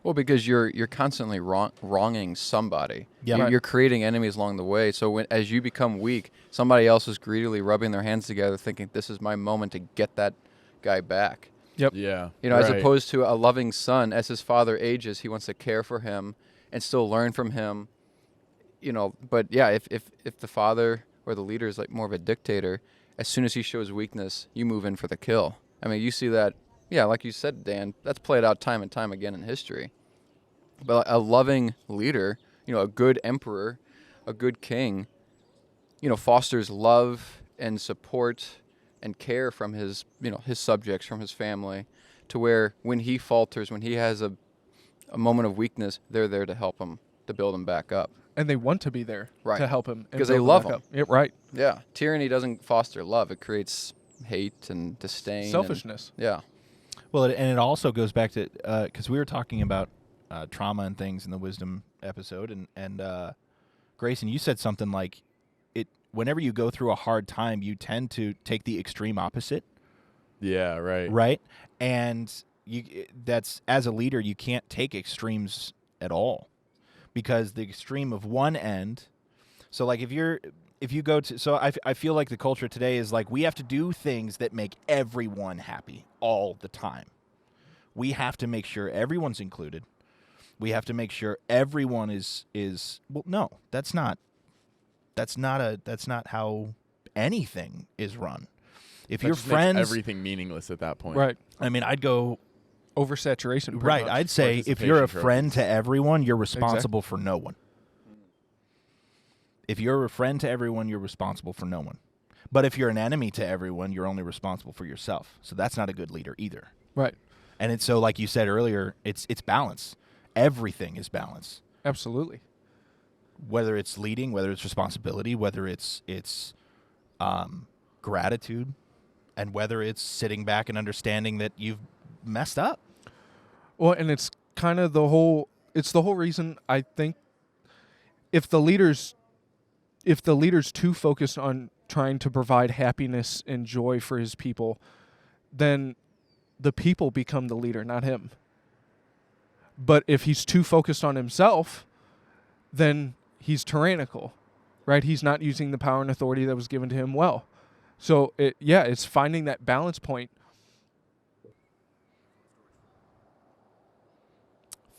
Well, because you're constantly wronging somebody. Yeah. You're creating enemies along the way. So as you become weak, somebody else is greedily rubbing their hands together, thinking this is my moment to get that guy back. Yep. Yeah. As Right. opposed to a loving son, as his father ages, he wants to care for him and still learn from him. But yeah, if the father or the leader is like more of a dictator, as soon as he shows weakness, you move in for the kill. I mean, you see that. Yeah, like you said, Dan, that's played out time and time again in history. But a loving leader, a good emperor, a good king, fosters love and support and care from his subjects, from his family, to where when he falters, when he has a moment of weakness, they're there to help him, to build him back up. And they want to be there Right. to help him. and 'Cause they build love back him. up. Yeah, right. Yeah, tyranny doesn't foster love; it creates hate and disdain, and- Selfishness. yeah. Well, and it also goes back to because we were talking about trauma and things in the wisdom episode, and Grayson, you said something like, "It whenever you go through a hard time, you tend to take the extreme opposite, Yeah. Right. right? And that's as a leader, you can't take extremes at all, because the extreme of one end. So, like if you go to, so I feel like the culture today is like we have to do things that make everyone happy all the time. We have to make sure everyone's included. We have to make sure everyone is well. No, that's not how anything is run. If That your just makes friends, everything meaningless at that point. Right. I mean, I'd go Oversaturation. pretty right. much. I'd say if you're a Participation friend to everyone, you're responsible for no one. If you're a friend to everyone, you're responsible for no one. But if you're an enemy to everyone, you're only responsible for yourself. So that's not a good leader either. Right. And it's so, like you said earlier, it's balance. Everything is balance. Absolutely. Whether it's leading, whether it's responsibility, whether it's gratitude, and whether it's sitting back and understanding that you've messed up. Well, and it's kind of the whole reason I think if the leaders too focus on trying to provide happiness and joy for his people, then the people become the leader, not him. But if he's too focused on himself, then he's tyrannical, right? He's not using the power and authority that was given to him well. So it's finding that balance point.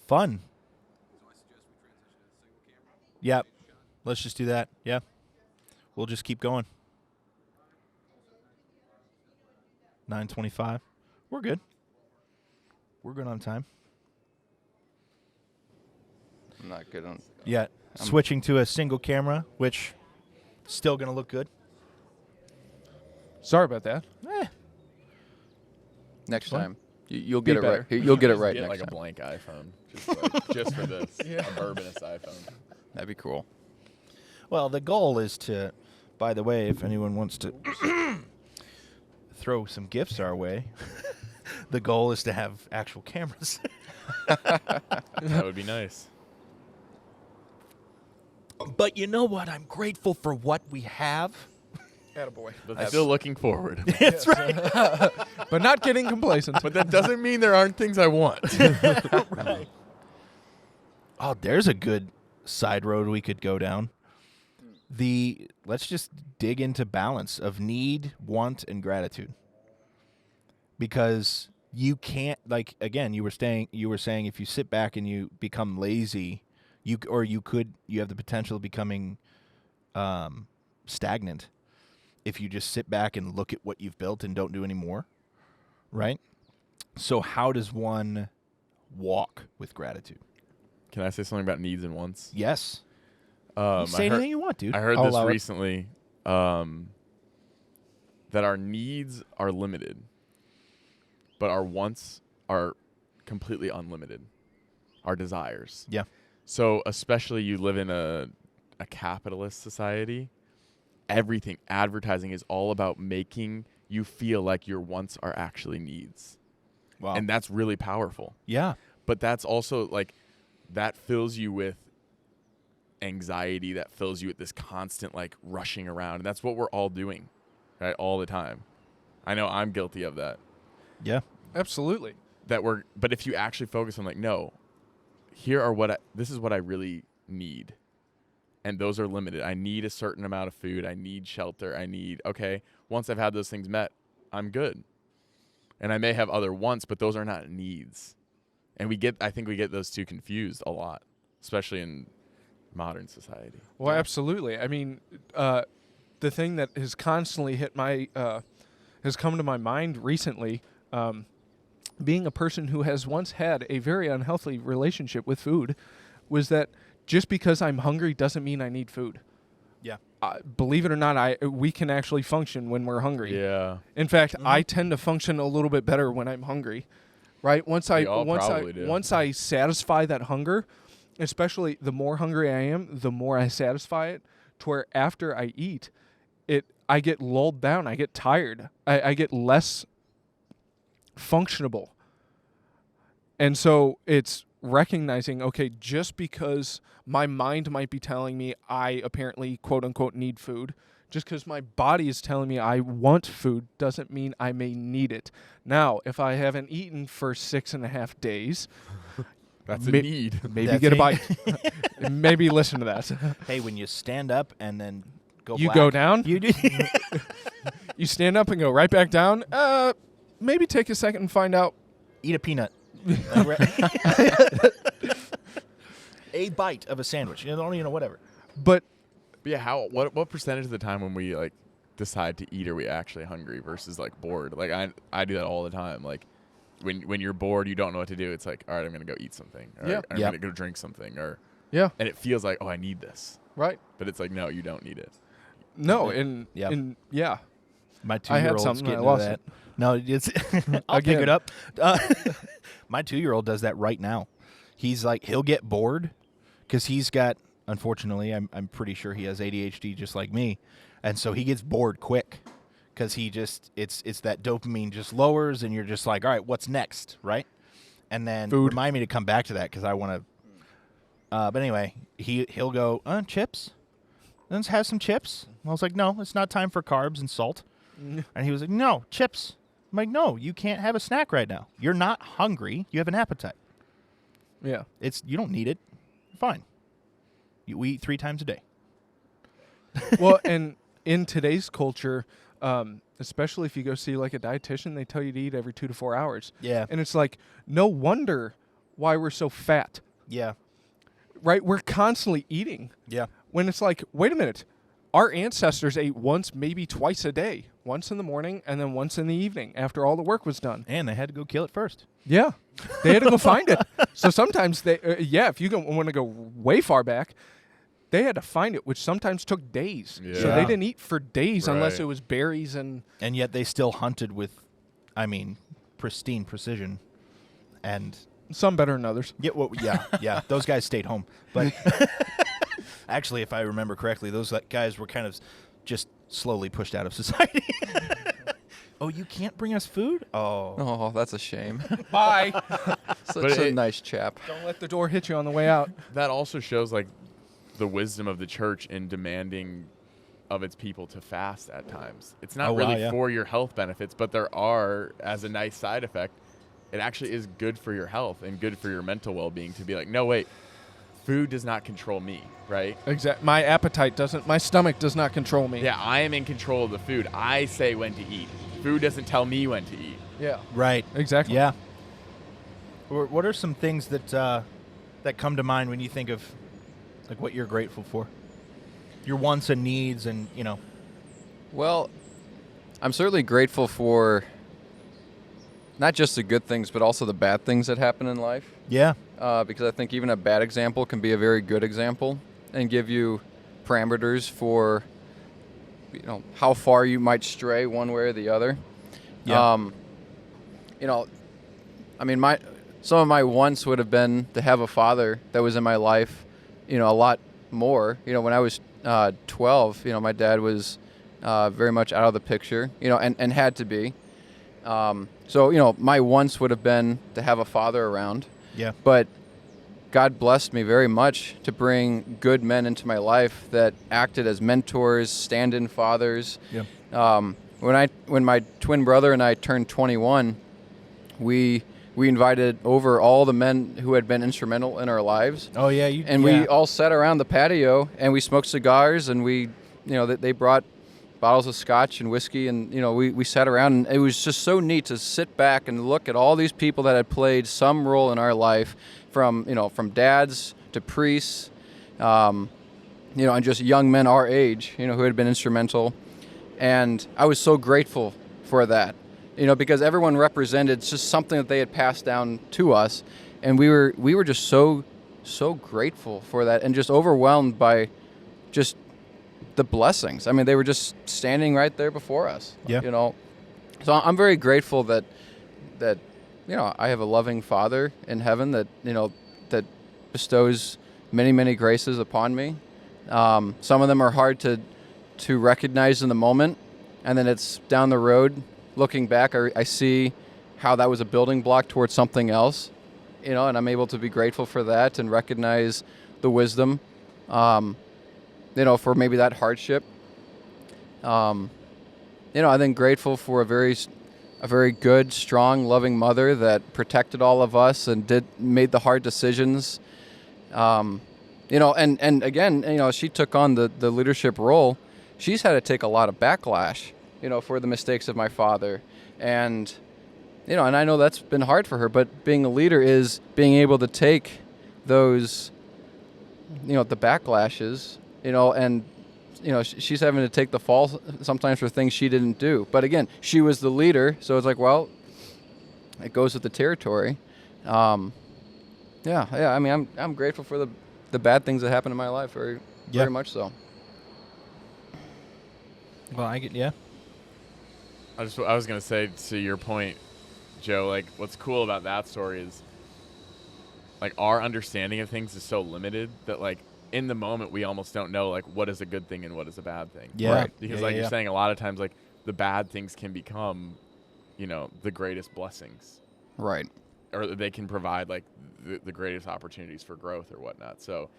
Fun. Yep. Let's just do that. Yeah. We'll just keep going. 9:25. We're good. We're good on time. I'm not good on. Yeah. Switching to a single camera, which still going to look good. Sorry about that. Next Fun. time, you'll Be get it better. right. You'll get it Just right get next like time. a blank iPhone, just for this, a bourbonist iPhone. That'd be cool. Well, the goal is to, by the way, if anyone wants to throw some gifts our way, the goal is to have actual cameras. That would be nice. But you know what? I'm grateful for what we have. Attaboy. But still looking forward. That's right. But not getting complacent. But that doesn't mean there aren't things I want. Right. Oh, there's a good side road we could go down. Let's just dig into balance of need, want, and gratitude. Because you can't, like, again, you were saying if you sit back and you become lazy, you have the potential of becoming stagnant if you just sit back and look at what you've built and don't do any more, right? So how does one walk with gratitude? Can I say something about needs and wants? Yes. I Say heard- anything you want, dude. I heard I'll this allow it. recently, that our needs are limited, but our wants are completely unlimited. Our desires. Yeah. So especially you live in a capitalist society, advertising is all about making you feel like your wants are actually needs. Wow. And that's really powerful. Yeah. But that's also like, that fills you with anxiety, that fills you with this constant like rushing around. And that's what we're all doing, right? All the time. I know I'm guilty of that. Yeah. Absolutely. But if you actually focus on like, no, this is what I really need. And those are limited. I need a certain amount of food. I need shelter. Once I've had those things met, I'm good. And I may have other wants, but those are not needs. And I think we get those two confused a lot, especially in modern society. Well, absolutely. I mean, the thing that has constantly has come to my mind recently, being a person who has once had a very unhealthy relationship with food, was that just because I'm hungry doesn't mean I need food. Yeah. Believe it or not, we can actually function when we're hungry. Yeah. In fact, I tend to function a little bit better when I'm hungry. Right? Once I satisfy that hunger, especially the more hungry I am, the more I satisfy it, to where after I eat, I get lulled down, I get tired, I get less functionable. And so it's recognizing, okay, just because my mind might be telling me I apparently, quote unquote, need food, just because my body is telling me I want food doesn't mean I may need it. Now, if I haven't eaten for 6.5 days, That's a need. maybe That's get a it. bite. Maybe listen to that. Hey, when you stand up and then go You black, go down? You do. You stand up and go right back down. Maybe take a second and find out. Eat a peanut. A bite of a sandwich. Whatever. But But yeah, what percentage of the time when we like decide to eat are we actually hungry versus like bored? Like I do that all the time. Like when you're bored, you don't know what to do. It's like, all right, I'm gonna go eat something. Or Yeah. I'm Yep. gonna go drink something. yeah, And it feels like, oh, I need this. right. But it's like, no, you don't need it. No, Yep. and yeah. My I had 2-year-old's something, I getting lost into that. No, it's I'll pick Again. it up. My 2-year-old does that right now. He's like, he'll get bored because he's got, unfortunately, I'm pretty sure he has ADHD just like me, and so he gets bored quick because it's that dopamine just lowers, and you're just like, all right, what's next, right? And then Food. remind me to come back to that because I want to. But anyway, he'll go chips. Let's have some chips. I was like, no, it's not time for carbs and salt. And he was like, no, chips. I'm like, no, you can't have a snack right now. You're not hungry. You have an appetite. Yeah. You don't need it. Fine. We eat 3 times a day. Well, and in today's culture, especially if you go see like a dietitian, they tell you to eat every 2 to 4 hours. Yeah. And it's like, no wonder why we're so fat, Yeah. right? We're constantly eating. Yeah. When it's like, wait a minute, our ancestors ate once, maybe twice a day, once in the morning and then once in the evening after all the work was done. And they had to go kill it first. Yeah. They had to go find it. So sometimes if you want to go way far back, they had to find it, which sometimes took days. Yeah. So they didn't eat for days unless Right. it was berries and... And yet they still hunted with, pristine precision. And Some better than others. yeah. Those guys stayed home. But actually, if I remember correctly, those guys were kind of just slowly pushed out of society. Oh, you can't bring us food? Oh. Oh, that's a shame. Bye. Such But a it- nice chap. Don't let the door hit you on the way out. That also shows like the wisdom of the church in demanding of its people to fast at times. It's not Oh, wow, really yeah. for your health benefits, but there are, as a nice side effect, it actually is good for your health and good for your mental well-being to be like, no, wait, food does not control me, right? Exactly. My stomach does not control me. Yeah, I am in control of the food. I say when to eat. Food doesn't tell me when to eat. Yeah. Right. Exactly. Yeah. What are some things that come to mind when you think of like what you're grateful for? Your wants and needs and, Well, I'm certainly grateful for not just the good things, but also the bad things that happen in life. Yeah. Because I think even a bad example can be a very good example and give you parameters for, how far you might stray one way or the other. Yeah. Some of my wants would have been to have a father that was in my life, a lot more. When I was 12, my dad was very much out of the picture, and had to be. So, my wants would have been to have a father around. Yeah. But God blessed me very much to bring good men into my life that acted as mentors, stand-in fathers. Yeah. When my twin brother and I turned 21, we invited over all the men who had been instrumental in our lives. Oh yeah. We all sat around the patio and we smoked cigars and they brought bottles of scotch and whiskey and, we sat around and it was just so neat to sit back and look at all these people that had played some role in our life from dads to priests, and just young men our age, who had been instrumental. And I was so grateful for that, because everyone represented just something that they had passed down to us. And we were just so grateful for that and just overwhelmed by just the blessings. They were just standing right there before us. Yeah. So I'm very grateful that I have a loving Father in heaven that that bestows many, many graces upon me. Some of them are hard to recognize in the moment, and then it's down the road looking back, I see how that was a building block towards something else, and I'm able to be grateful for that and recognize the wisdom, for maybe that hardship. I think grateful for a very good, strong, loving mother that protected all of us and made the hard decisions. And again, she took on the leadership role. She's had to take a lot of backlash, for the mistakes of my father. And, and I know that's been hard for her, but being a leader is being able to take those, the backlashes, and, she's having to take the fall sometimes for things she didn't do. But again, she was the leader, so it's like, well, it goes with the territory. I'm grateful for the bad things that happen in my life, very much so. Well, yeah. I was going to say to your point, Joe, like what's cool about that story is like our understanding of things is so limited that like in the moment we almost don't know like what is a good thing and what is a bad thing. Yeah. Right. Because Yeah, like yeah, you're saying, a lot of times like the bad things can become, the greatest blessings, Right. or they can provide like the greatest opportunities for growth or whatnot. So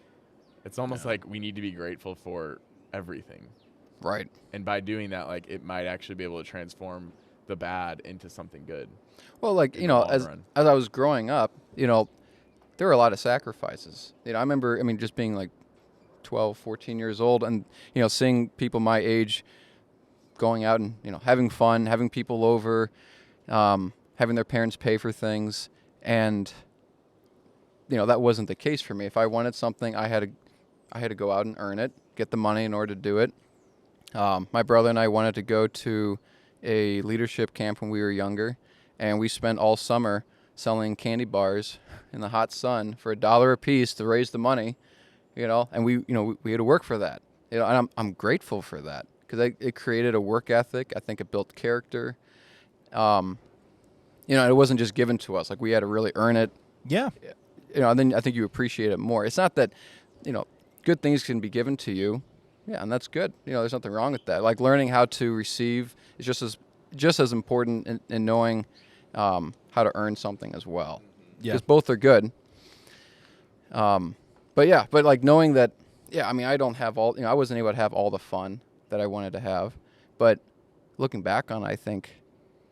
it's almost like we need to be grateful for everything. Right. And by doing that, like, it might actually be able to transform the bad into something good. Well, like, in the long as run. I was growing up, there were a lot of sacrifices. I remember, just being like 12, 14 years old and, seeing people my age going out and, having fun, having people over, having their parents pay for things. And, that wasn't the case for me. If I wanted something, I had to go out and earn it, get the money in order to do it. My brother and I wanted to go to a leadership camp when we were younger, and we spent all summer selling candy bars in the hot sun for $1 a piece to raise the money, and we had to work for that. And I'm grateful for that because it created a work ethic. I think it built character. It wasn't just given to us. Like, we had to really earn it. Yeah. And then I think you appreciate it more. It's not that, good things can be given to you. Yeah, and that's good. There's nothing wrong with that. Like, learning how to receive is just as important in knowing how to earn something as well. Yeah. Because both are good. But like knowing that, I don't have all, I wasn't able to have all the fun that I wanted to have. But looking back on it, I think,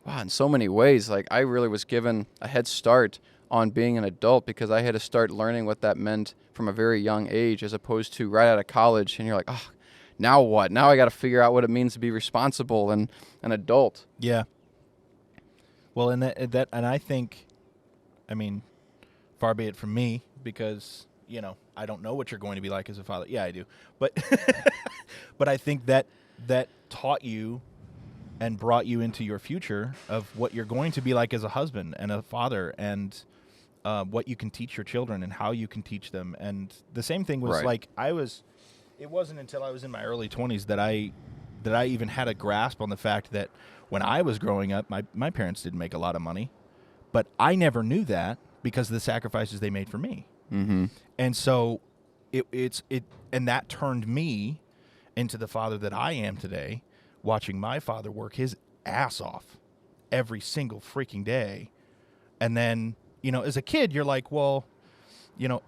wow, in so many ways, like, I really was given a head start on being an adult because I had to start learning what that meant from a very young age, as opposed to right out of college and you're like, oh, now what? Now I got to figure out what it means to be responsible and an adult. Yeah. Well, and I think, far be it from me, because I don't know what you're going to be like as a father. Yeah, I do, but but I think that taught you and brought you into your future of what you're going to be like as a husband and a father, and what you can teach your children and how you can teach them. And the same thing was Right. It wasn't until I was in my early 20s that I even had a grasp on the fact that when I was growing up, my parents didn't make a lot of money, but I never knew that because of the sacrifices they made for me. Mm-hmm. And so and that turned me into the father that I am today, watching my father work his ass off every single freaking day. And then, as a kid, you're like, well,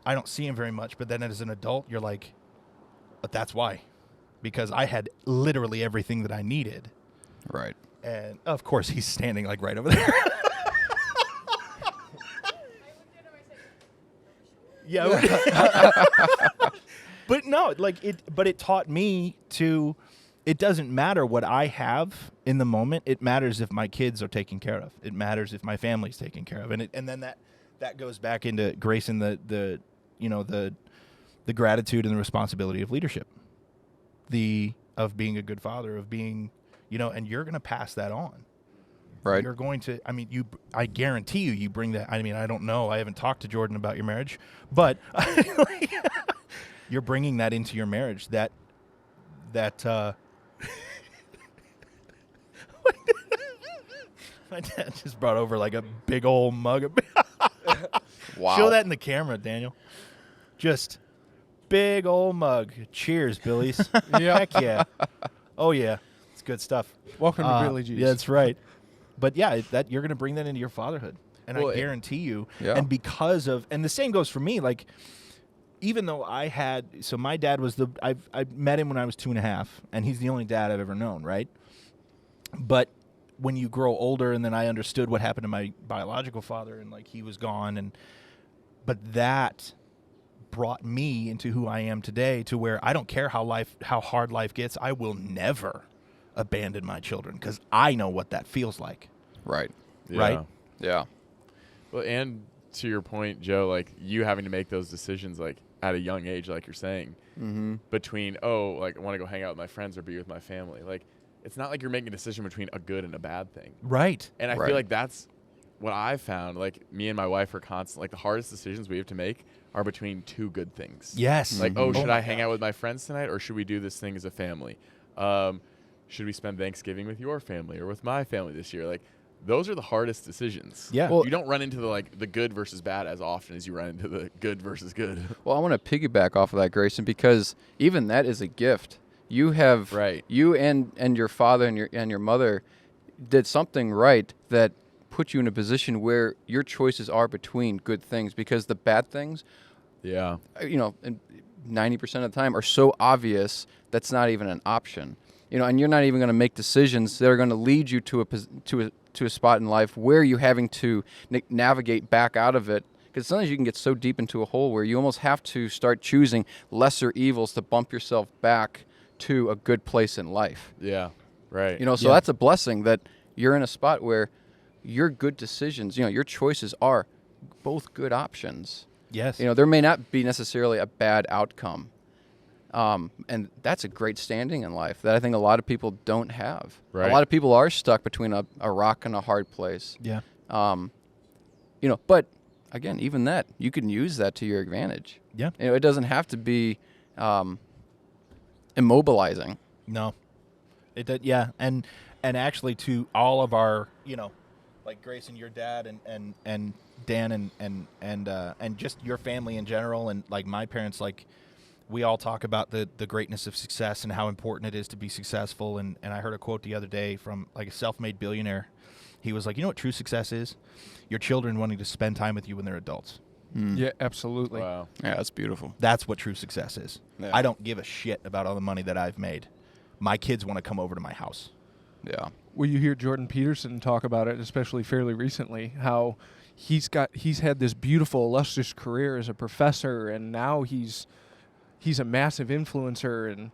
I don't see him very much. But then as an adult, you're like, but that's why, because I had literally everything that I needed. Right. And of course, he's standing like right over there. Yeah. But no, it taught me to, it doesn't matter what I have in the moment. It matters if my kids are taken care of. It matters if my family's taken care of. And then that goes back into grace and the gratitude and the responsibility of leadership, of being a good father, of being, and you're going to pass that on. Right. You're going to, I guarantee you bring that. I don't know. I haven't talked to Jordan about your marriage, but you're bringing that into your marriage. That my dad just brought over like a big old mug of Wow. Show that in the camera, Daniel. Just big old mug. Cheers, Billy's. Yeah. Heck yeah. Oh yeah. It's good stuff. Welcome to Billy G's. Yeah, that's right. But yeah, that you're going to bring that into your fatherhood. And Well, I guarantee you, yeah. and because of, and the same goes for me, like, even though my dad was I met him when I was 2.5, and he's the only dad I've ever known, right? But when you grow older, and then I understood what happened to my biological father, and like he was gone, but that brought me into who I am today, to where I don't care how hard life gets, I will never abandon my children, because I know what that feels like. Right. Yeah. Right? Yeah. Well, and to your point, Joe, like, you having to make those decisions, like, at a young age, like you're saying, Mm-hmm. between, I want to go hang out with my friends or be with my family. Like, it's not like you're making a decision between a good and a bad thing. Right. And I Right. feel like that's what I've found. Like, me and my wife are constant, like, the hardest decisions we have to make are between two good things. Yes. Like, Mhm. should my I hang gosh. out with my friends tonight, or should we do this thing as a family? Should we spend Thanksgiving with your family or with my family this year? Like, those are the hardest decisions. Yeah. Well, You don't run into the good versus bad as often as you run into the good versus good. Well, I want to piggyback off of that, Grayson, because even that is a gift. You have Right. you and your father and your mother did something right that put you in a position where your choices are between good things, because the bad things, Yeah. and 90% of the time are so obvious that's not even an option. And you're not even going to make decisions that are going to lead you to a spot in life where you're having to navigate back out of it. Because sometimes you can get so deep into a hole where you almost have to start choosing lesser evils to bump yourself back to a good place in life. Yeah. Right. So that's a blessing that you're in a spot where your good decisions, your choices are both good options. Yes. There may not be necessarily a bad outcome. And that's a great standing in life that I think a lot of people don't have. Right. A lot of people are stuck between a rock and a hard place. Yeah. But again, even that, you can use that to your advantage. Yeah. It doesn't have to be immobilizing. No. It did, yeah. And actually to all of our, like Grace and your dad and Dan and just your family in general, and like my parents, like we all talk about the greatness of success and how important it is to be successful. And I heard a quote the other day from like a self-made billionaire. He was like, you know what true success is? Your children wanting to spend time with you when they're adults. Yeah, absolutely. Wow. Yeah, that's beautiful. That's what true success is. Yeah. I don't give a shit about all the money that I've made. My kids want to come over to my house. Yeah. Well, you hear Jordan Peterson talk about it, especially fairly recently, how he's had this beautiful, illustrious career as a professor, and now he's a massive influencer, and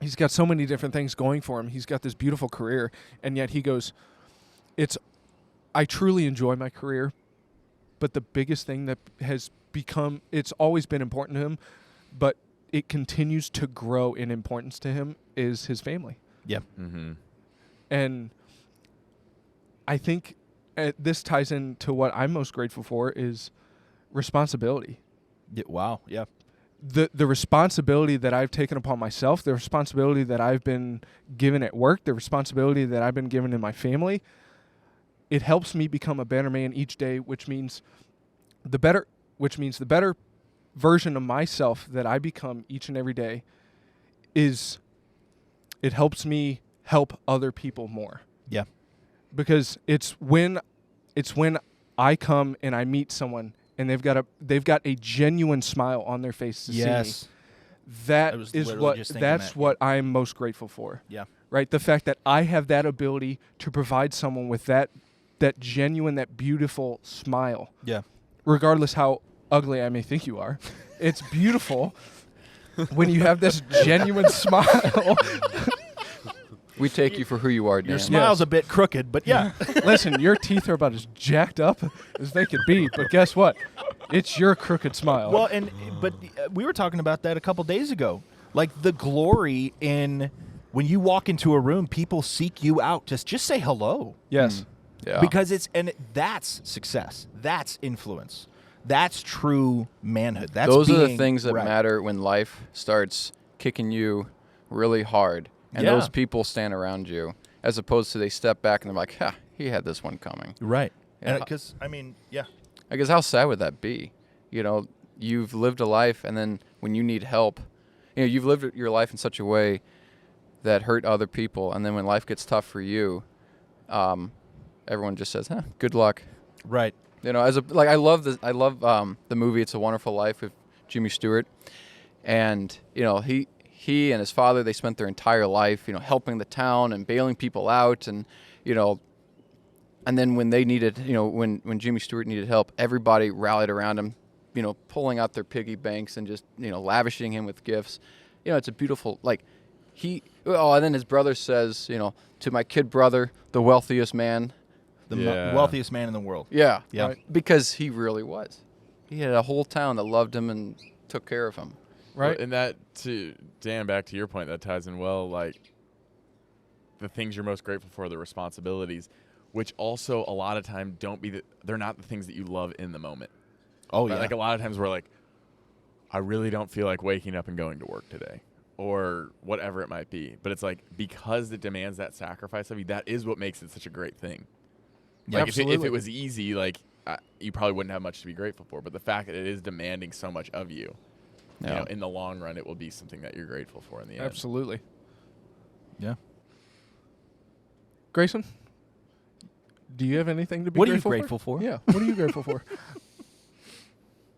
he's got so many different things going for him. He's got this beautiful career, and yet he goes, I truly enjoy my career, but the biggest thing that has become, it's always been important to him, but it continues to grow in importance to him, is his family. Yeah. Mm-hmm. And I think this ties into what I'm most grateful for is responsibility. Yeah. Wow. Yeah. The responsibility that I've taken upon myself, the responsibility that I've been given at work, the responsibility that I've been given in my family, it helps me become a better man each day, which means the better version of myself that I become each and every day is, it helps me help other people more. Yeah. Because it's when I come and I meet someone and they've got a genuine smile on their face to see me. I That was is literally just thinking that's that, what I'm most grateful for. Yeah. Right? The fact that I have that ability to provide someone with that genuine, that beautiful smile. Yeah. Regardless how ugly I may think you are. It's beautiful when you have this genuine smile. We take you for who you are, Dan. Your smile's a bit crooked, but yeah. Listen, your teeth are about as jacked up as they could be, but guess what? It's your crooked smile. Well, but we were talking about that a couple days ago. Like the glory in when you walk into a room, people seek you out to just say hello. Yes. Yeah. Because that's success. That's influence. That's true manhood. That's Those are the being things that right. matter when life starts kicking you really hard. And Yeah. those people stand around you, as opposed to they step back and they're like, he had this one coming. Right. Yeah. Because, yeah. I guess how sad would that be? You've lived a life, and then when you need help, you've lived your life in such a way that hurt other people, and then when life gets tough for you, everyone just says, good luck. Right. I love this. I love the movie It's a Wonderful Life with Jimmy Stewart, and he and his father, they spent their entire life, helping the town and bailing people out, and and then when they needed, when Jimmy Stewart needed help, everybody rallied around him, pulling out their piggy banks and just lavishing him with gifts. It's a beautiful and then his brother says, to my kid brother, the wealthiest man. The wealthiest man in the world. Yeah. Yeah. Right. Because he really was. He had a whole town that loved him and took care of him. Right. Well, and that, to Dan, back to your point, that ties in well, like the things you're most grateful for, the responsibilities, which also a lot of time they're not the things that you love in the moment. Oh, Right? yeah. Like a lot of times we're like, I really don't feel like waking up and going to work today, or whatever it might be. But it's like, because it demands that sacrifice of you, that is what makes it such a great thing. Yeah, Like if absolutely. it was easy, you probably wouldn't have much to be grateful for. But the fact that it is demanding so much of you, Yeah. in the long run, it will be something that you're grateful for in the end. Absolutely. Yeah. Grayson, do you have anything to be What are you grateful grateful for? Yeah. What are you grateful for?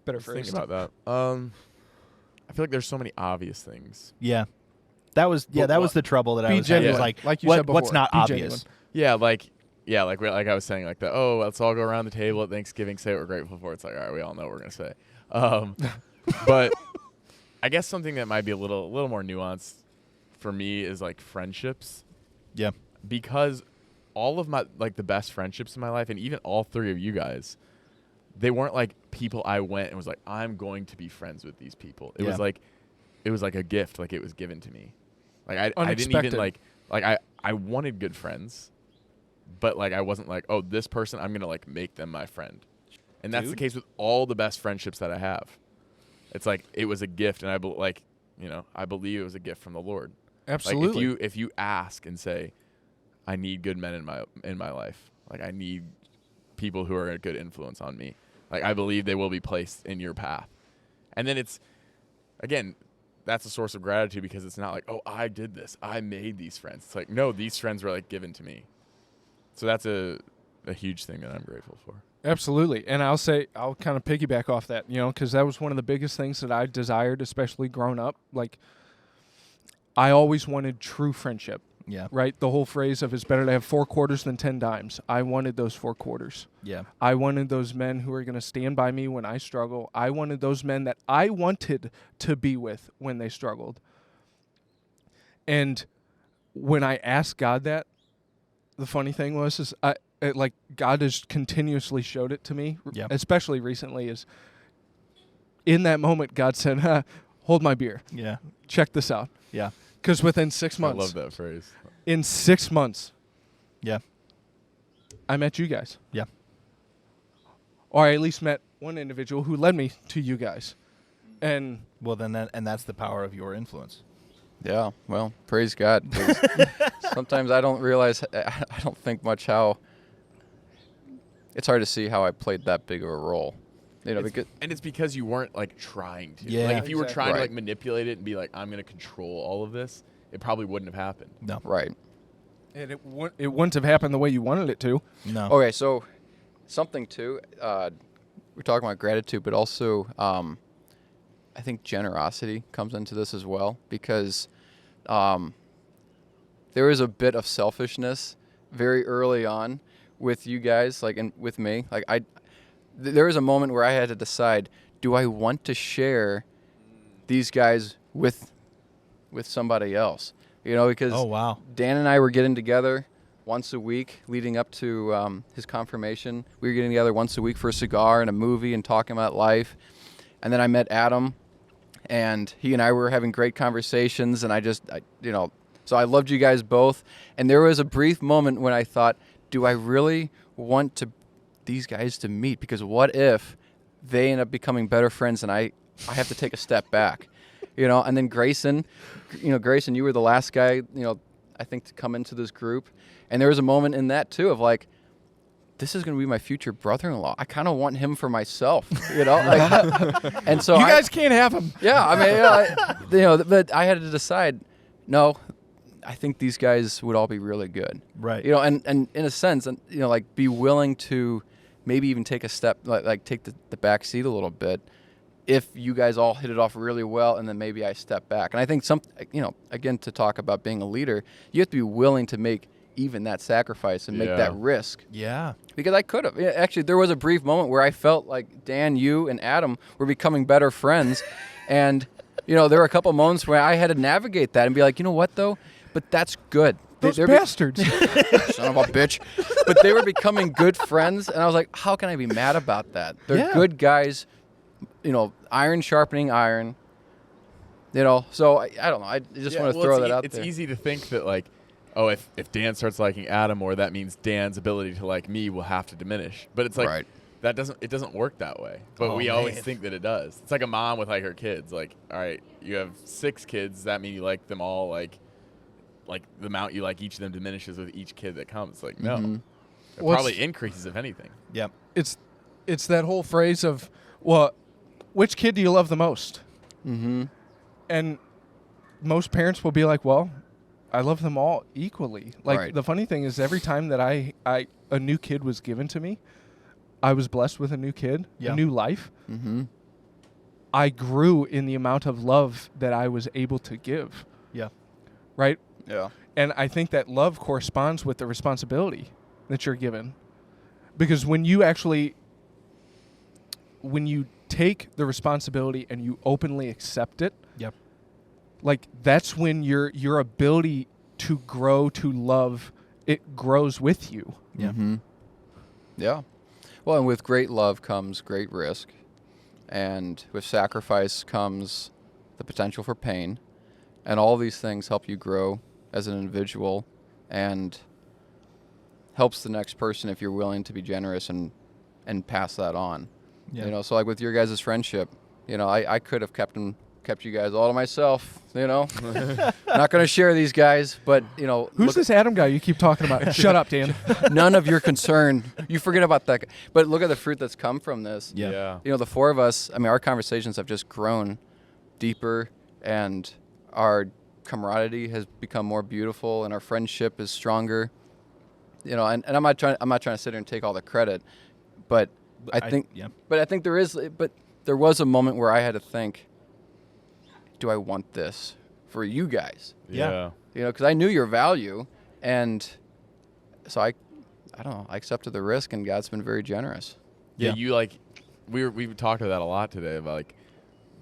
Better Think phrase. about that. I feel like there's so many obvious things. Yeah. That was the trouble that I Be was having. genuine. Was Like you what, said what's before, not be obvious? genuine. Yeah, like I was saying, like let's all go around the table at Thanksgiving, say what we're grateful for. It's like, all right, we all know what we're gonna say. But I guess something that might be a little more nuanced for me is like friendships, Yeah. because all of my the best friendships in my life, and even all three of you guys, they weren't like people I went and was like, I'm going to be friends with these people. It was like a gift, like it was given to me. Like I didn't even like I wanted good friends, but like I wasn't like, oh, this person, I'm gonna like make them my friend. And that's the case with all the best friendships that I have. It's like it was a gift, and I believe it was a gift from the Lord. Absolutely. Like if you ask and say, I need good men in my life. Like I need people who are a good influence on me. Like I believe they will be placed in your path. And then it's, again, that's a source of gratitude, because it's not like, oh, I did this, I made these friends. It's like, no, these friends were like given to me. So that's a huge thing that I'm grateful for. Absolutely. And I'll kind of piggyback off that, because that was one of the biggest things that I desired, especially growing up. Like, I always wanted true friendship. Yeah. Right? The whole phrase of it's better to have 4 quarters than 10 dimes. I wanted those 4 quarters. Yeah. I wanted those men who are going to stand by me when I struggle. I wanted those men that I wanted to be with when they struggled. And when I asked God that, the funny thing was God has continuously showed it to me, especially recently, is in that moment God said, hold my beer. Yeah. Check this out. Yeah. Because within 6 months. I love that phrase. In 6 months. Yeah. I met you guys. Yeah. Or I at least met one individual who led me to you guys. And well, then that's the power of your influence. Yeah, well, praise God. 'Cause sometimes I don't think much how it's hard to see how I played that big of a role. It's because you weren't like trying to. Yeah, like if you were trying to Right. like manipulate it and be like, I'm going to control all of this, it probably wouldn't have happened. No. Right. and it wouldn't have happened the way you wanted it to. No. Okay, so something too, we're talking about gratitude, but also I think generosity comes into this as well, because there is a bit of selfishness very early on with you guys, and with me. There was a moment where I had to decide, do I want to share these guys with somebody else? Because Oh, wow. Dan and I were getting together once a week leading up to his confirmation. We were getting together once a week for a cigar and a movie and talking about life. And then I met Adam, and he and I were having great conversations, and so I loved you guys both. And there was a brief moment when I thought, do I really want these guys to meet? Because what if they end up becoming better friends and I have to take a step back? And then Grayson, you were the last guy, I think, to come into this group. And there was a moment in that too of like, this is going to be my future brother-in-law. I kind of want him for myself, and so You guys can't have him. yeah, I mean, but I had to decide, no, I think these guys would all be really good. Right. And in a sense, be willing to maybe even take a step, take the back seat a little bit, if you guys all hit it off really well, and then maybe I step back. And I think again, to talk about being a leader, you have to be willing to make even that sacrifice and make that risk. Yeah. Because I could have. Yeah, actually, there was a brief moment where I felt like Dan, you, and Adam were becoming better friends. And, there were a couple moments where I had to navigate that and be like, you know what, though? But that's good. Those bastards. Son of a bitch. But they were becoming good friends. And I was like, how can I be mad about that? They're good guys, iron sharpening iron. So I don't know. I just want to throw that out there. It's easy to think that like, oh, if Dan starts liking Adam more, that means Dan's ability to like me will have to diminish. But it's like, Right. it doesn't work that way. But we always think that it does. It's like a mom with like her kids. Like, all right, you have 6 kids. Does that mean you like them all? Like the amount you like each of them diminishes with each kid that comes. Like, no. Mm-hmm. It probably increases, if anything. Yep. It's that whole phrase of, well, which kid do you love the most? Mm-hmm. And most parents will be like, well, all equally. Like Right. the funny thing is, every time that a new kid was given to me, I was blessed with a new kid, Yeah. a new life. Mm-hmm. I grew in the amount of love that I was able to give. Yeah. Right. Yeah. And I think that love corresponds with the responsibility that you're given. Because when you take the responsibility and you openly accept it, Yep. like that's when your ability to grow to love, it grows with you. Yeah. Mm-hmm. Yeah. Well, and with great love comes great risk. And with sacrifice comes the potential for pain. And all these things help you grow as an individual and helps the next person if you're willing to be generous and pass that on. Yeah. You know, so like with your guys' friendship, you know, I could have kept you guys all to myself, you know. Not going to share these guys, but, you know. Who's this Adam guy you keep talking about? Shut up, Dan. None of your concern. You forget about that. But look at the fruit that's come from this. Yeah. You know, the four of us, I mean, our conversations have just grown deeper, and our camaraderie has become more beautiful, and our friendship is stronger. You know, and I'm not trying to sit here and take all the credit, but I think there was a moment where I had to think, do I want this for you guys? Yeah. You know, because I knew your value, and so I don't know, I accepted the risk, and God's been very generous. Yeah, Yeah. you like we talked about that a lot today about like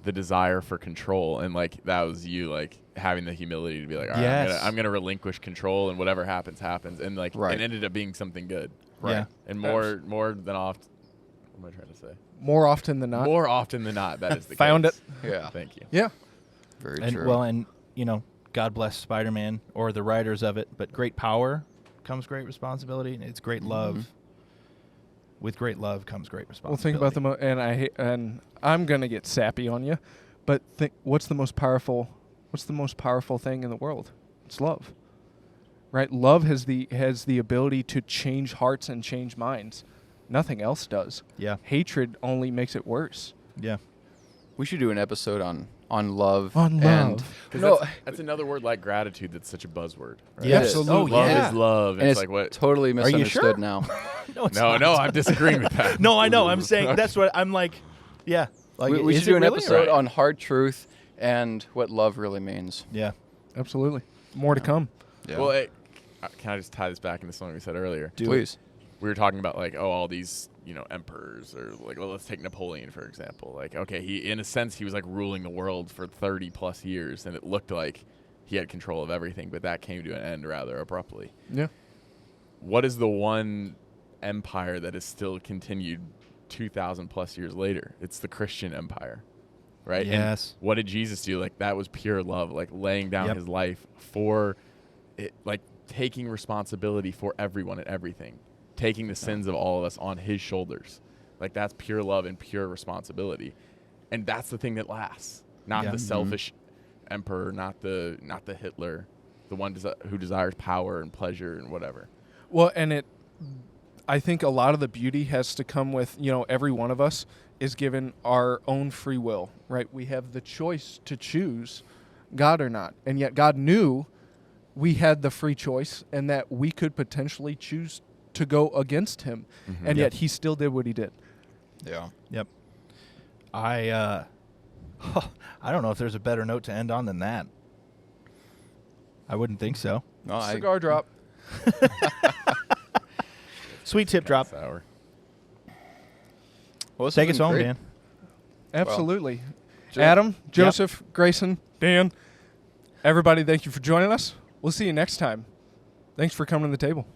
the desire for control, and like that was you like having the humility to be like, all right, Yes. I'm gonna relinquish control, and whatever happens, and like Right. it ended up being something good. Yeah. And more than often, what am I trying to say? More often than not. More often than not, that is the Found case. Yeah. Thank you. Yeah. Very And true. well, and you know, God bless Spider-Man or the writers of it, but great power comes great responsibility. It's great love. With great love comes great Well, responsibility. think about and I'm gonna get sappy on you, but what's the most powerful thing in the world? It's love, right? Love has the ability to change hearts and change minds. Nothing else does. Yeah. Hatred only makes it worse. Yeah. We should do an episode on love. On and love. 'Cause No, that's another word like gratitude that's such a buzzword. Right? Yes. Absolutely. Oh, Love yeah. is love. and It's like what? totally you misunderstood sure? now. No, it's No, not. I'm disagreeing with that. No, I know. I'm saying that's what I'm like. Yeah. Like, we is should do it an really? episode Right. on hard truth and what love really means. Yeah. Absolutely. More to come. Yeah. Well, can I just tie this back into something we said earlier? Do it. Please. We were talking about like, all these, emperors, or like, well, let's take Napoleon for example. Like, okay, in a sense he was like ruling the world for 30 plus years, and it looked like he had control of everything, but that came to an end rather abruptly. Yeah. What is the one empire that has still continued 2,000 plus years later? It's the Christian empire, right? Yes. And what did Jesus do? Like, that was pure love, like laying down Yep. his life for it, like taking responsibility for everyone and everything, taking the sins of all of us on his shoulders. Like, that's pure love and pure responsibility. And that's the thing that lasts, not Yeah. the Mhm. selfish emperor, not the Hitler, the one who desires power and pleasure and whatever. Well, and I think a lot of the beauty has to come with, every one of us is given our own free will, right? We have the choice to choose God or not. And yet God knew we had the free choice and that we could potentially choose to go against him. And yet he still did what he did. Yeah. Yep. I don't know if there's a better note to end on than that. I wouldn't think so. No, Cigar drop. Sweet tip drop. Sour. Well, this Take has us been home, great. Dan. Absolutely. Sure. Adam, Joseph, Grayson, Dan, everybody, thank you for joining us. We'll see you next time. Thanks for coming to the table.